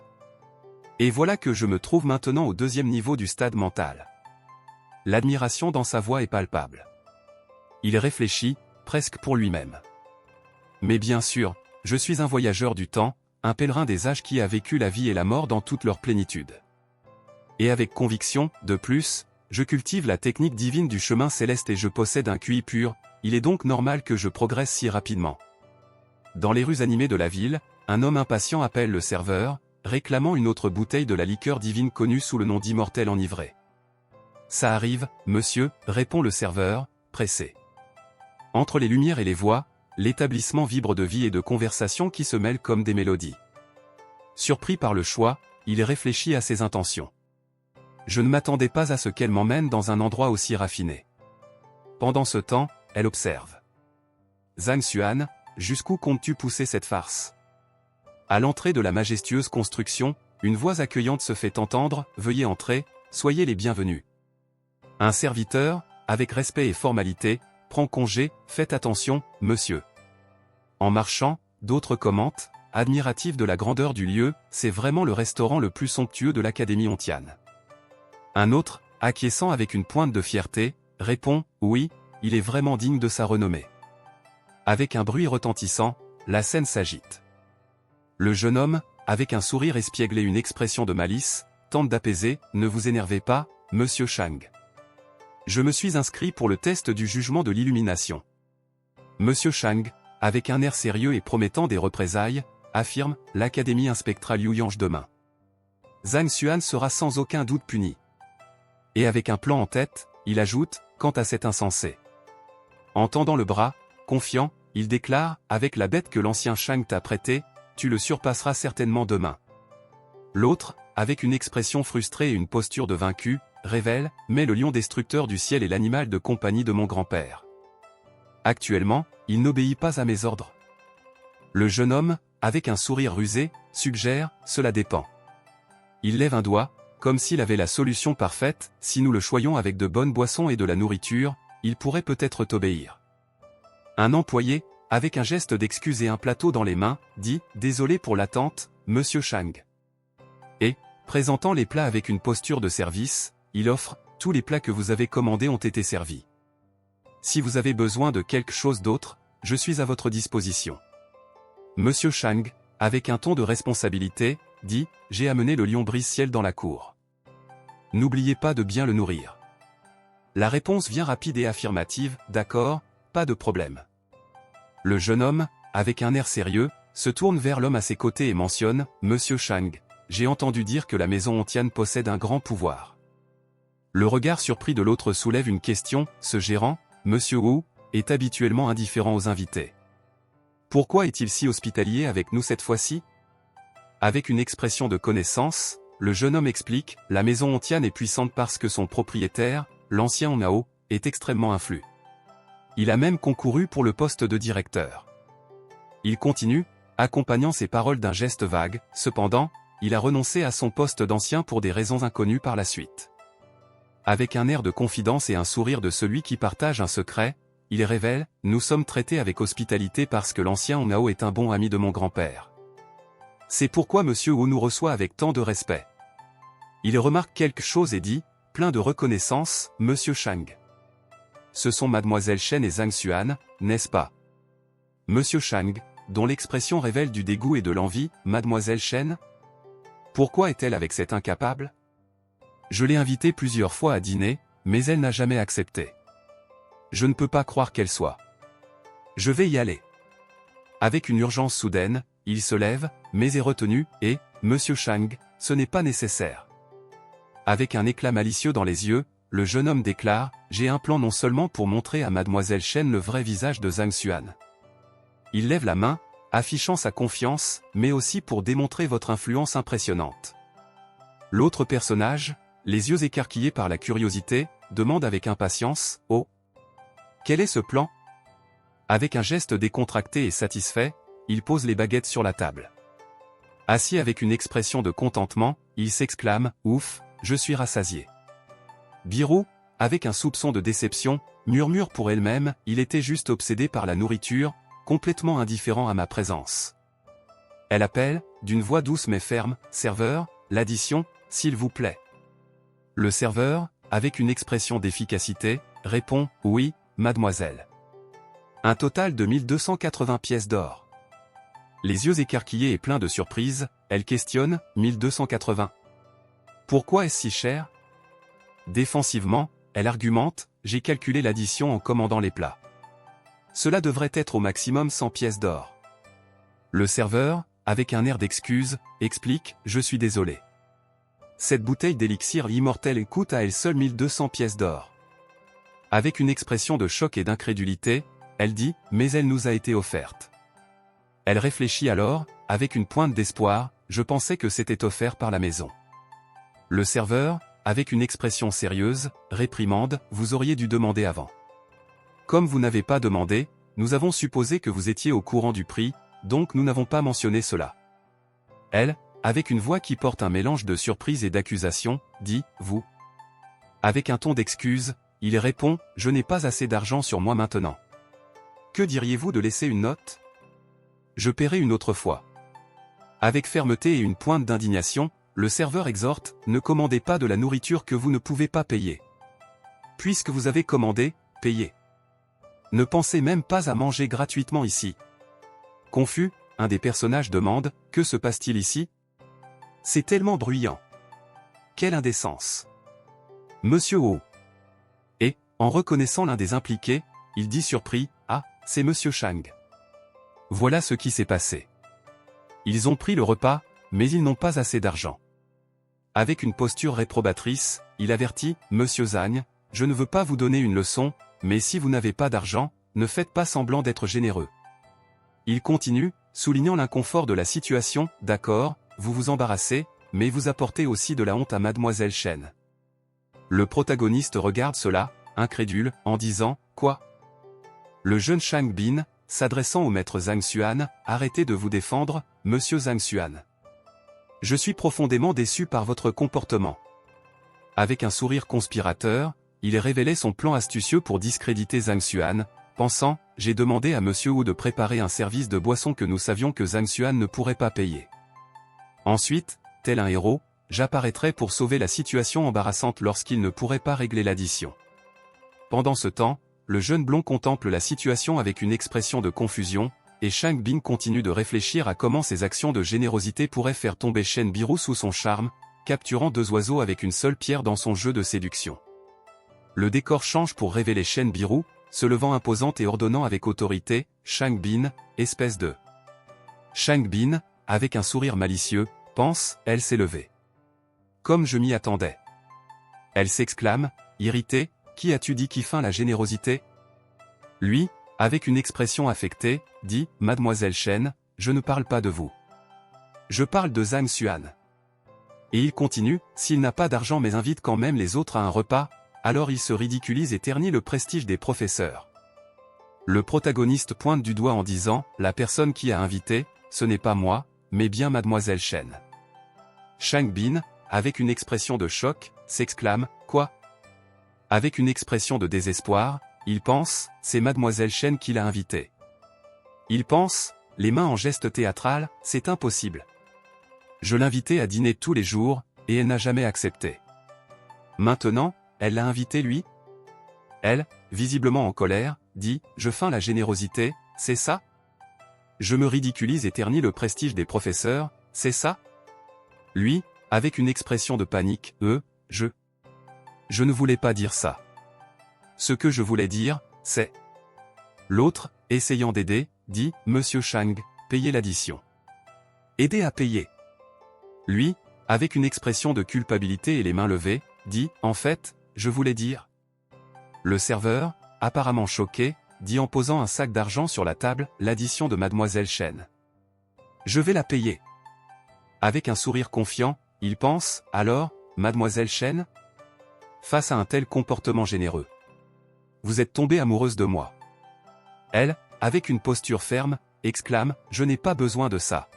Et voilà que je me trouve maintenant au deuxième niveau du stade mental. L'admiration dans sa voix est palpable. Il réfléchit, presque pour lui-même. Mais bien sûr, je suis un voyageur du temps, un pèlerin des âges qui a vécu la vie et la mort dans toute leur plénitude. Et avec conviction, de plus, je cultive la technique divine du chemin céleste et je possède un QI pur, il est donc normal que je progresse si rapidement. Dans les rues animées de la ville, un homme impatient appelle le serveur, réclamant une autre bouteille de la liqueur divine connue sous le nom d'immortel enivré. Ça arrive, monsieur, répond le serveur, pressé. Entre les lumières et les voix, l'établissement vibre de vie et de conversation qui se mêlent comme des mélodies. Surpris par le choix, il réfléchit à ses intentions. Je ne m'attendais pas à ce qu'elle m'emmène dans un endroit aussi raffiné. Pendant ce temps, elle observe. Zhang Xuan, jusqu'où comptes-tu pousser cette farce? À l'entrée de la majestueuse construction, une voix accueillante se fait entendre, veuillez entrer, soyez les bienvenus. Un serviteur, avec respect et formalité, prend congé, faites attention, monsieur. En marchant, d'autres commentent, admiratifs de la grandeur du lieu, c'est vraiment le restaurant le plus somptueux de l'Académie ontiane. Un autre, acquiesçant avec une pointe de fierté, répond, oui, il est vraiment digne de sa renommée. Avec un bruit retentissant, la scène s'agite. Le jeune homme, avec un sourire espiègle et une expression de malice, tente d'apaiser, ne vous énervez pas, monsieur Chang. Je me suis inscrit pour le test du jugement de l'illumination. Monsieur Chang, avec un air sérieux et promettant des représailles, affirme, l'Académie inspectera Liu Yange demain. Zhang Xuan sera sans aucun doute puni. Et avec un plan en tête, il ajoute, quant à cet insensé. En tendant le bras, confiant, il déclare, avec la bête que l'ancien Shang t'a prêtée, tu le surpasseras certainement demain. L'autre, avec une expression frustrée et une posture de vaincu, révèle, mais le lion destructeur du ciel est l'animal de compagnie de mon grand-père. Actuellement, il n'obéit pas à mes ordres. Le jeune homme, avec un sourire rusé, suggère, cela dépend. Il lève un doigt, comme s'il avait la solution parfaite, si nous le choyons avec de bonnes boissons et de la nourriture, il pourrait peut-être t'obéir. Un employé, avec un geste d'excuse et un plateau dans les mains, dit « Désolé pour l'attente, monsieur Shang ». Et, présentant les plats avec une posture de service, il offre « Tous les plats que vous avez commandés ont été servis. Si vous avez besoin de quelque chose d'autre, je suis à votre disposition. » Monsieur Shang, avec un ton de responsabilité, dit « J'ai amené le lion brise-ciel dans la cour. N'oubliez pas de bien le nourrir. » La réponse vient rapide et affirmative, « D'accord, pas de problème. » Le jeune homme, avec un air sérieux, se tourne vers l'homme à ses côtés et mentionne, « Monsieur Shang, j'ai entendu dire que la maison Ontian possède un grand pouvoir. » Le regard surpris de l'autre soulève une question, ce gérant, Monsieur Wu, est habituellement indifférent aux invités. Pourquoi est-il si hospitalier avec nous cette fois-ci? Avec une expression de connaissance, le jeune homme explique, la maison Ontian est puissante parce que son propriétaire, l'ancien Onao, est extrêmement influent. Il a même concouru pour le poste de directeur. Il continue, accompagnant ses paroles d'un geste vague, cependant, il a renoncé à son poste d'ancien pour des raisons inconnues par la suite. Avec un air de confidence et un sourire de celui qui partage un secret, il révèle, nous sommes traités avec hospitalité parce que l'ancien Onao est un bon ami de mon grand-père. C'est pourquoi monsieur Wu nous reçoit avec tant de respect. Il remarque quelque chose et dit, plein de reconnaissance, monsieur Shang. Ce sont mademoiselle Shen et Zhang Xuan, n'est-ce pas? Monsieur Shang, dont l'expression révèle du dégoût et de l'envie, mademoiselle Shen? Pourquoi est-elle avec cet incapable? Je l'ai invitée plusieurs fois à dîner, mais elle n'a jamais accepté. Je ne peux pas croire qu'elle soit. Je vais y aller. Avec une urgence soudaine, il se lève, mais est retenu, et, monsieur Shang, ce n'est pas nécessaire. Avec un éclat malicieux dans les yeux, le jeune homme déclare, j'ai un plan non seulement pour montrer à mademoiselle Shen le vrai visage de Zhang Xuan. Il lève la main, affichant sa confiance, mais aussi pour démontrer votre influence impressionnante. L'autre personnage, les yeux écarquillés par la curiosité, demande avec impatience, oh, quel est ce plan? Avec un geste décontracté et satisfait, il pose les baguettes sur la table. Assis avec une expression de contentement, il s'exclame, ouf, je suis rassasié. Birou, avec un soupçon de déception, murmure pour elle-même, il était juste obsédé par la nourriture, complètement indifférent à ma présence. Elle appelle, d'une voix douce mais ferme, serveur, l'addition, s'il vous plaît. Le serveur, avec une expression d'efficacité, répond, oui, mademoiselle. Un total de 1280 pièces d'or. Les yeux écarquillés et pleins de surprise, elle questionne, 1280. Pourquoi est-ce si cher? Défensivement, elle argumente, j'ai calculé l'addition en commandant les plats. Cela devrait être au maximum 100 pièces d'or. Le serveur, avec un air d'excuse, explique, je suis désolé. Cette bouteille d'élixir immortel coûte à elle seule 1200 pièces d'or. Avec une expression de choc et d'incrédulité, elle dit, mais elle nous a été offerte. Elle réfléchit alors, avec une pointe d'espoir, je pensais que c'était offert par la maison. Le serveur, avec une expression sérieuse, réprimande, vous auriez dû demander avant. Comme vous n'avez pas demandé, nous avons supposé que vous étiez au courant du prix, donc nous n'avons pas mentionné cela. Elle, avec une voix qui porte un mélange de surprise et d'accusation, dit, vous. Avec un ton d'excuse, il répond, je n'ai pas assez d'argent sur moi maintenant. Que diriez-vous de laisser une note? Je paierai une autre fois. Avec fermeté et une pointe d'indignation, le serveur exhorte, ne commandez pas de la nourriture que vous ne pouvez pas payer. Puisque vous avez commandé, payez. Ne pensez même pas à manger gratuitement ici. Confus, un des personnages demande, que se passe-t-il ici? C'est tellement bruyant. Quelle indécence. Monsieur O. Et, en reconnaissant l'un des impliqués, il dit surpris, ah, c'est Monsieur Shang. Voilà ce qui s'est passé. Ils ont pris le repas, mais ils n'ont pas assez d'argent. Avec une posture réprobatrice, il avertit, Monsieur Zhang, je ne veux pas vous donner une leçon, mais si vous n'avez pas d'argent, ne faites pas semblant d'être généreux. Il continue, soulignant l'inconfort de la situation, « D'accord, vous vous embarrassez, mais vous apportez aussi de la honte à mademoiselle Chen. » Le protagoniste regarde cela, incrédule, en disant, « Quoi ?» Le jeune Shang Bin, s'adressant au maître Zhang Xuan, « Arrêtez de vous défendre, monsieur Zhang Xuan. Je suis profondément déçu par votre comportement. » Avec un sourire conspirateur, il révélait son plan astucieux pour discréditer Zhang Xuan, pensant, « J'ai demandé à monsieur Wu de préparer un service de boisson que nous savions que Zhang Xuan ne pourrait pas payer. Ensuite, tel un héros, j'apparaîtrai pour sauver la situation embarrassante lorsqu'il ne pourrait pas régler l'addition. » Pendant ce temps, le jeune blond contemple la situation avec une expression de confusion, et Shang Bin continue de réfléchir à comment ses actions de générosité pourraient faire tomber Shen Biru sous son charme, capturant 2 oiseaux avec une seule pierre dans son jeu de séduction. Le décor change pour révéler Shen Biru, se levant imposante et ordonnant avec autorité, « Shang Bin, espèce de... » Shang Bin, avec un sourire malicieux, pense, « Elle s'est levée. Comme je m'y attendais. » Elle s'exclame, irritée, « Qui as-tu dit qui feint la générosité ?» Lui, avec une expression affectée, dit, « Mademoiselle Chen, je ne parle pas de vous. Je parle de Zhang Xuan. » Et il continue, « S'il n'a pas d'argent mais invite quand même les autres à un repas, alors il se ridiculise et ternit le prestige des professeurs. » Le protagoniste pointe du doigt en disant, « La personne qui a invité, ce n'est pas moi, mais bien mademoiselle Chen. » Shang Bin, avec une expression de choc, s'exclame, « Quoi ?» Avec une expression de désespoir, il pense, c'est mademoiselle Chen qui l'a invité. Il pense, les mains en geste théâtral, c'est impossible. Je l'invitais à dîner tous les jours, et elle n'a jamais accepté. Maintenant, elle l'a invité lui ? Elle, visiblement en colère, dit, je feins la générosité, c'est ça ? Je me ridiculise et ternis le prestige des professeurs, c'est ça ? Lui, avec une expression de panique, je ne voulais pas dire ça. Ce que je voulais dire, c'est... L'autre, essayant d'aider, dit, Monsieur Shang, payez l'addition. Aidez à payer. Lui, avec une expression de culpabilité et les mains levées, dit, en fait, je voulais dire... Le serveur, apparemment choqué, dit en posant un sac d'argent sur la table, l'addition de mademoiselle Chen. Je vais la payer. Avec un sourire confiant, il pense, alors, mademoiselle Chen ? Face à un tel comportement généreux. Vous êtes tombée amoureuse de moi. Elle, avec une posture ferme, exclame, je n'ai pas besoin de ça.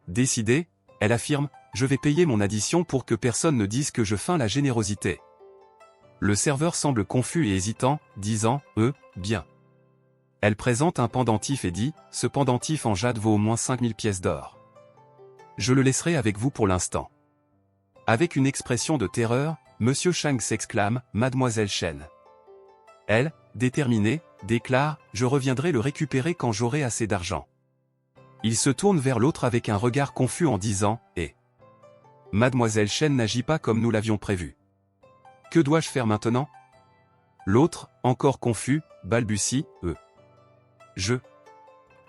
Décidée, elle affirme, je vais payer mon addition pour que personne ne dise que je feins la générosité. Le serveur semble confus et hésitant, disant, bien. Elle présente un pendentif et dit, ce pendentif en jade vaut au moins 5000 pièces d'or. Je le laisserai avec vous pour l'instant. Avec une expression de terreur, Monsieur Shang s'exclame, mademoiselle Chen. Elle, déterminée, déclare, je reviendrai le récupérer quand j'aurai assez d'argent. Il se tourne vers l'autre avec un regard confus en disant, mademoiselle Chen n'agit pas comme nous l'avions prévu. Que dois-je faire maintenant ? L'autre, encore confus, balbutie,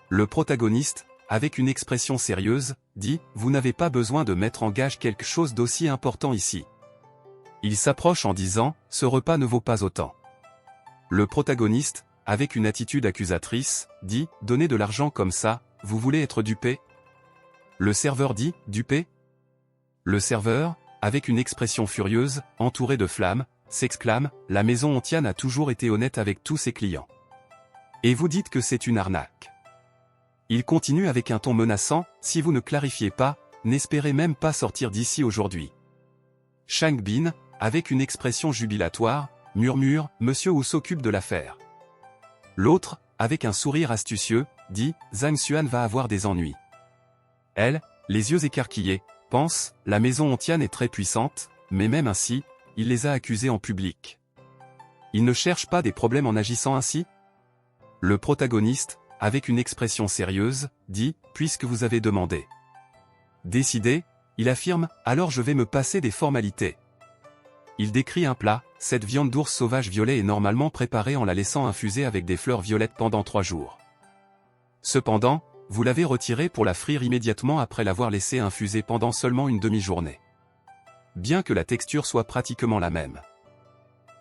Le protagoniste, avec une expression sérieuse, dit, vous n'avez pas besoin de mettre en gage quelque chose d'aussi important ici. Il s'approche en disant, ce repas ne vaut pas autant. Le protagoniste, avec une attitude accusatrice, dit, donnez de l'argent comme ça, vous voulez être dupé ? Le serveur dit, dupé ? Le serveur, avec une expression furieuse, entourée de flammes, s'exclame, la maison Ontian a toujours été honnête avec tous ses clients. Et vous dites que c'est une arnaque. Il continue avec un ton menaçant, si vous ne clarifiez pas, n'espérez même pas sortir d'ici aujourd'hui. Shang Bin, avec une expression jubilatoire, murmure, Monsieur Wu s'occupe de l'affaire. L'autre, avec un sourire astucieux, dit, Zhang Xuan va avoir des ennuis. Elle, les yeux écarquillés, pense, la maison Ontian est très puissante, mais même ainsi, il les a accusés en public. Il ne cherche pas des problèmes en agissant ainsi ? Le protagoniste, avec une expression sérieuse, dit, puisque vous avez demandé. Décidé, il affirme, alors je vais me passer des formalités. Il décrit un plat, cette viande d'ours sauvage violet est normalement préparée en la laissant infuser avec des fleurs violettes pendant 3 jours. Cependant, vous l'avez retirée pour la frire immédiatement après l'avoir laissée infuser pendant seulement une demi-journée. Bien que la texture soit pratiquement la même.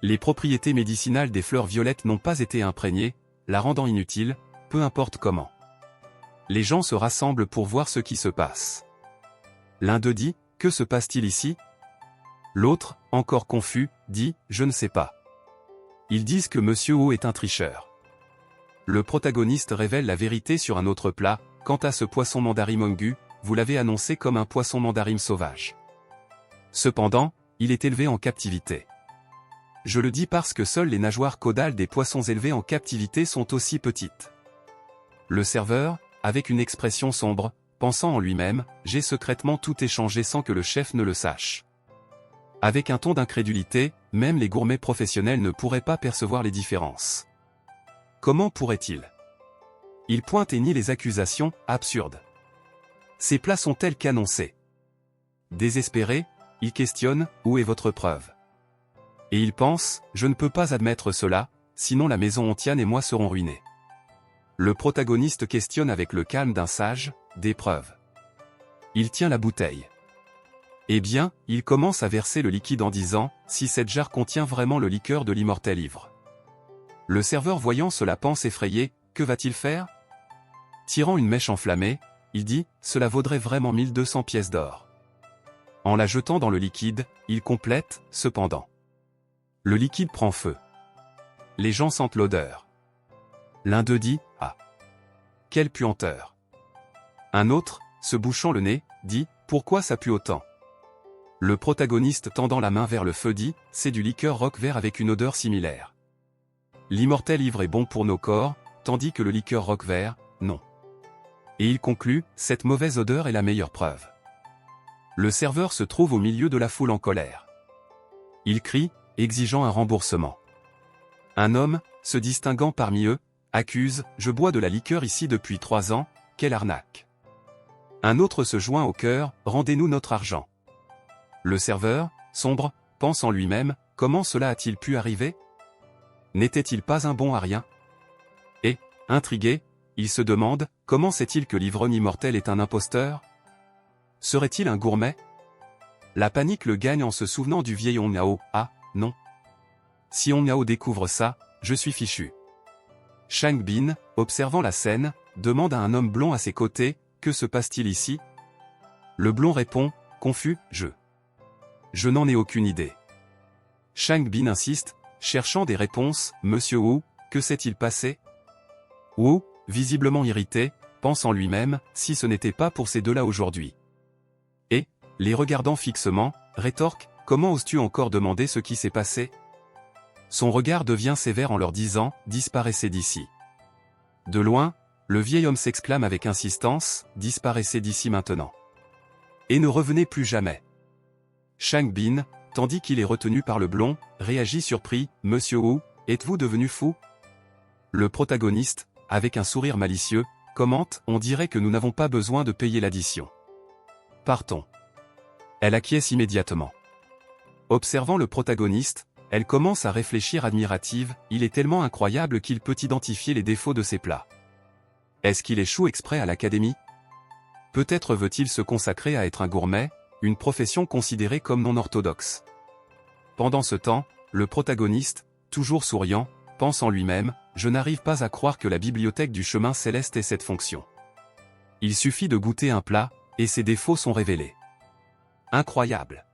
Les propriétés médicinales des fleurs violettes n'ont pas été imprégnées, la rendant inutile, peu importe comment. Les gens se rassemblent pour voir ce qui se passe. L'un d'eux dit, « Que se passe-t-il ici ?» L'autre, encore confus, dit, « Je ne sais pas. » Ils disent que Monsieur O est un tricheur. Le protagoniste révèle la vérité sur un autre plat, « Quant à ce poisson mandarim mongu, vous l'avez annoncé comme un poisson mandarim sauvage. Cependant, il est élevé en captivité. Je le dis parce que seules les nageoires caudales des poissons élevés en captivité sont aussi petites. » Le serveur, avec une expression sombre, pensant en lui-même, « J'ai secrètement tout échangé sans que le chef ne le sache. » Avec un ton d'incrédulité, même les gourmets professionnels ne pourraient pas percevoir les différences. Comment pourrait-il? Il pointe et nie les accusations, absurdes. Ces plats sont tels qu'annoncés. Désespéré, il questionne, « Où est votre preuve ?» Et il pense, « Je ne peux pas admettre cela, sinon la maison Ontiane et moi serons ruinés. » Le protagoniste questionne avec le calme d'un sage, « Des preuves. » Il tient la bouteille. Eh bien, il commence à verser le liquide en disant, « Si cette jarre contient vraiment le liqueur de l'immortel ivre. » Le serveur voyant cela pense effrayé, « Que va-t-il faire ?» Tirant une mèche enflammée, il dit, « Cela vaudrait vraiment 1200 pièces d'or. » En la jetant dans le liquide, il complète, « Cependant. » Le liquide prend feu. Les gens sentent l'odeur. L'un d'eux dit, « Ah! Quelle puanteur !» Un autre, se bouchant le nez, dit, « Pourquoi ça pue autant ?» Le protagoniste tendant la main vers le feu dit, « C'est du liqueur roc vert avec une odeur similaire. L'immortel ivre est bon pour nos corps, tandis que le liqueur roc vert, non. » Et il conclut, « Cette mauvaise odeur est la meilleure preuve. » Le serveur se trouve au milieu de la foule en colère. Il crie, exigeant un remboursement. Un homme, se distinguant parmi eux, accuse, « Je bois de la liqueur ici depuis 3 ans, quelle arnaque. » Un autre se joint au chœur, « Rendez-nous notre argent. » Le serveur, sombre, pense en lui-même, « Comment cela a-t-il pu arriver? N'était-il pas un bon à rien? » Et, intrigué, il se demande, comment sait-il que l'ivrogne immortel est un imposteur? Serait-il un gourmet? La panique le gagne en se souvenant du vieil Ongnao. Ah, non. Si Ongnao découvre ça, je suis fichu. Shang Bin, observant la scène, demande à un homme blond à ses côtés, « Que se passe-t-il ici ?» Le blond répond, confus, « Je n'en ai aucune idée. » Shang Bin insiste, cherchant des réponses, « Monsieur Wu, que s'est-il passé ?» Wu, visiblement irrité, pense en lui-même, « Si ce n'était pas pour ces deux-là aujourd'hui. » Et, les regardant fixement, rétorque, « Comment oses-tu encore demander ce qui s'est passé ?» Son regard devient sévère en leur disant, « Disparaissez d'ici. » De loin, le vieil homme s'exclame avec insistance, « Disparaissez d'ici maintenant. Et ne revenez plus jamais. » Shang Bin, tandis qu'il est retenu par le blond, réagit surpris, « Monsieur Wu, êtes-vous devenu fou ?» Le protagoniste, avec un sourire malicieux, commente, « On dirait que nous n'avons pas besoin de payer l'addition. Partons. » Elle acquiesce immédiatement. Observant le protagoniste, elle commence à réfléchir admirative, il est tellement incroyable qu'il peut identifier les défauts de ses plats. Est-ce qu'il échoue exprès à l'académie? Peut-être veut-il se consacrer à être un gourmet, une profession considérée comme non orthodoxe. Pendant ce temps, le protagoniste, toujours souriant, pense en lui-même, « Je n'arrive pas à croire que la bibliothèque du chemin céleste ait cette fonction. Il suffit de goûter un plat, et ses défauts sont révélés. Incroyable. »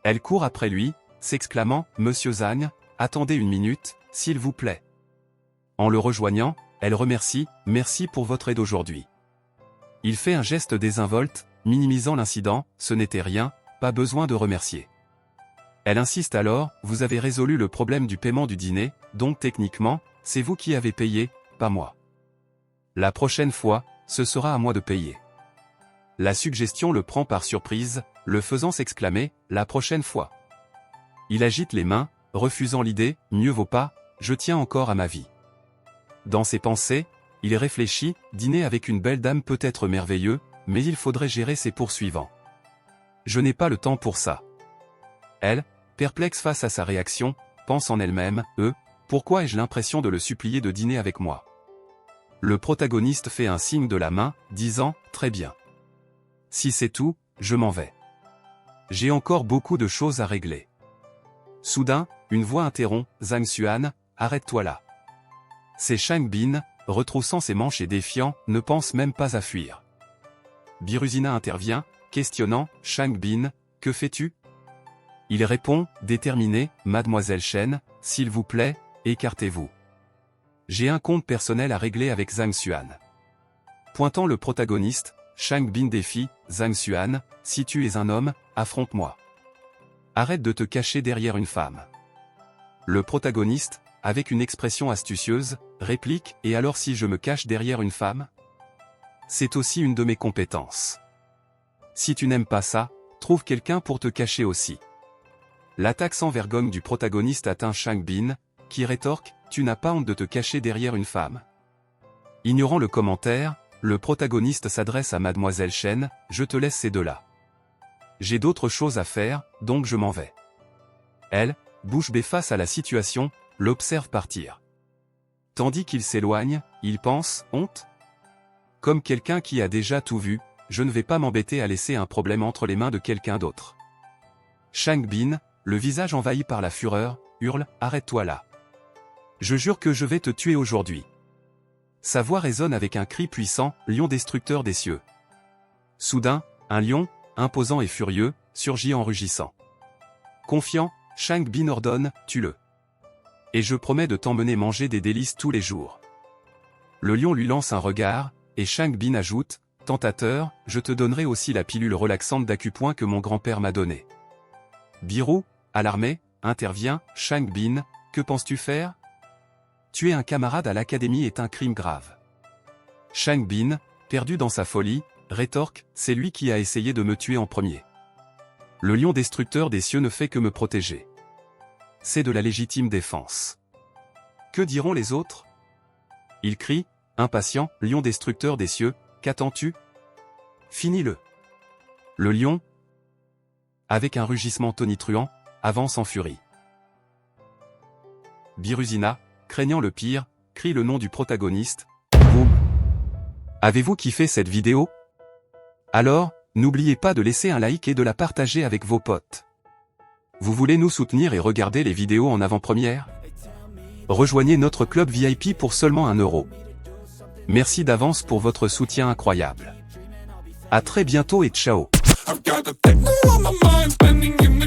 Elle court après lui, s'exclamant, « Monsieur Zhang, attendez une minute, s'il vous plaît. » En le rejoignant, elle remercie, « Merci pour votre aide aujourd'hui. » Il fait un geste désinvolte, minimisant l'incident, « Ce n'était rien, pas besoin de remercier. » Elle insiste alors, « Vous avez résolu le problème du paiement du dîner, donc techniquement, c'est vous qui avez payé, pas moi. La prochaine fois, ce sera à moi de payer. » La suggestion le prend par surprise, le faisant s'exclamer, « La prochaine fois. » Il agite les mains, refusant l'idée, « Mieux vaut pas, je tiens encore à ma vie. » Dans ses pensées, il réfléchit, « Dîner avec une belle dame peut être merveilleux, mais il faudrait gérer ses poursuivants. Je n'ai pas le temps pour ça. » Elle, perplexe face à sa réaction, pense en elle-même, « Pourquoi ai-je l'impression de le supplier de dîner avec moi ?» Le protagoniste fait un signe de la main, disant, « Très bien. Si c'est tout, je m'en vais. J'ai encore beaucoup de choses à régler. » Soudain, une voix interrompt, « Zhang Xuan, arrête-toi là. » C'est Shang Bin, retroussant ses manches et défiant, ne pense même pas à fuir. Biruzina intervient, questionnant, Shang Bin, que fais-tu? Il répond, déterminé, Mademoiselle Shen, s'il vous plaît, écartez-vous. J'ai un compte personnel à régler avec Zhang Xuan. Pointant le protagoniste, Shang Bin défie, Zhang Xuan, si tu es un homme, affronte-moi. Arrête de te cacher derrière une femme. Le protagoniste, avec une expression astucieuse, réplique, et alors si je me cache derrière une femme? C'est aussi une de mes compétences. Si tu n'aimes pas ça, trouve quelqu'un pour te cacher aussi. L'attaque sans vergogne du protagoniste atteint Shang Bin, qui rétorque, tu n'as pas honte de te cacher derrière une femme? Ignorant le commentaire, le protagoniste s'adresse à Mademoiselle Shen, je te laisse ces deux-là. J'ai d'autres choses à faire, donc je m'en vais. Elle, bouche bée face à la situation, l'observe partir. Tandis qu'il s'éloigne, il pense, honte? Comme quelqu'un qui a déjà tout vu, je ne vais pas m'embêter à laisser un problème entre les mains de quelqu'un d'autre. Shang Bin, le visage envahi par la fureur, hurle, arrête-toi là. Je jure que je vais te tuer aujourd'hui. Sa voix résonne avec un cri puissant, lion destructeur des cieux. Soudain, un lion, imposant et furieux, surgit en rugissant. Confiant, Shang Bin ordonne, tue-le. Et je promets de t'emmener manger des délices tous les jours. Le lion lui lance un regard, et Shang Bin ajoute, tentateur, je te donnerai aussi la pilule relaxante d'acupoint que mon grand-père m'a donnée. Biru, alarmé, intervient, Shang Bin, que penses-tu faire? Tuer un camarade à l'académie est un crime grave. Shang Bin, perdu dans sa folie, rétorque, c'est lui qui a essayé de me tuer en premier. Le lion destructeur des cieux ne fait que me protéger. C'est de la légitime défense. Que diront les autres? Il crie, impatient, lion destructeur des cieux, qu'attends-tu? Finis-le. Le lion, avec un rugissement tonitruant, avance en furie. Biruzina, craignant le pire, crie le nom du protagoniste, boum. Avez-vous kiffé cette vidéo? Alors, n'oubliez pas de laisser un like et de la partager avec vos potes. Vous voulez nous soutenir et regarder les vidéos en avant-première? Rejoignez notre club VIP pour seulement 1 €. Merci d'avance pour votre soutien incroyable. À très bientôt et ciao. I've got the techno on my mind, spending in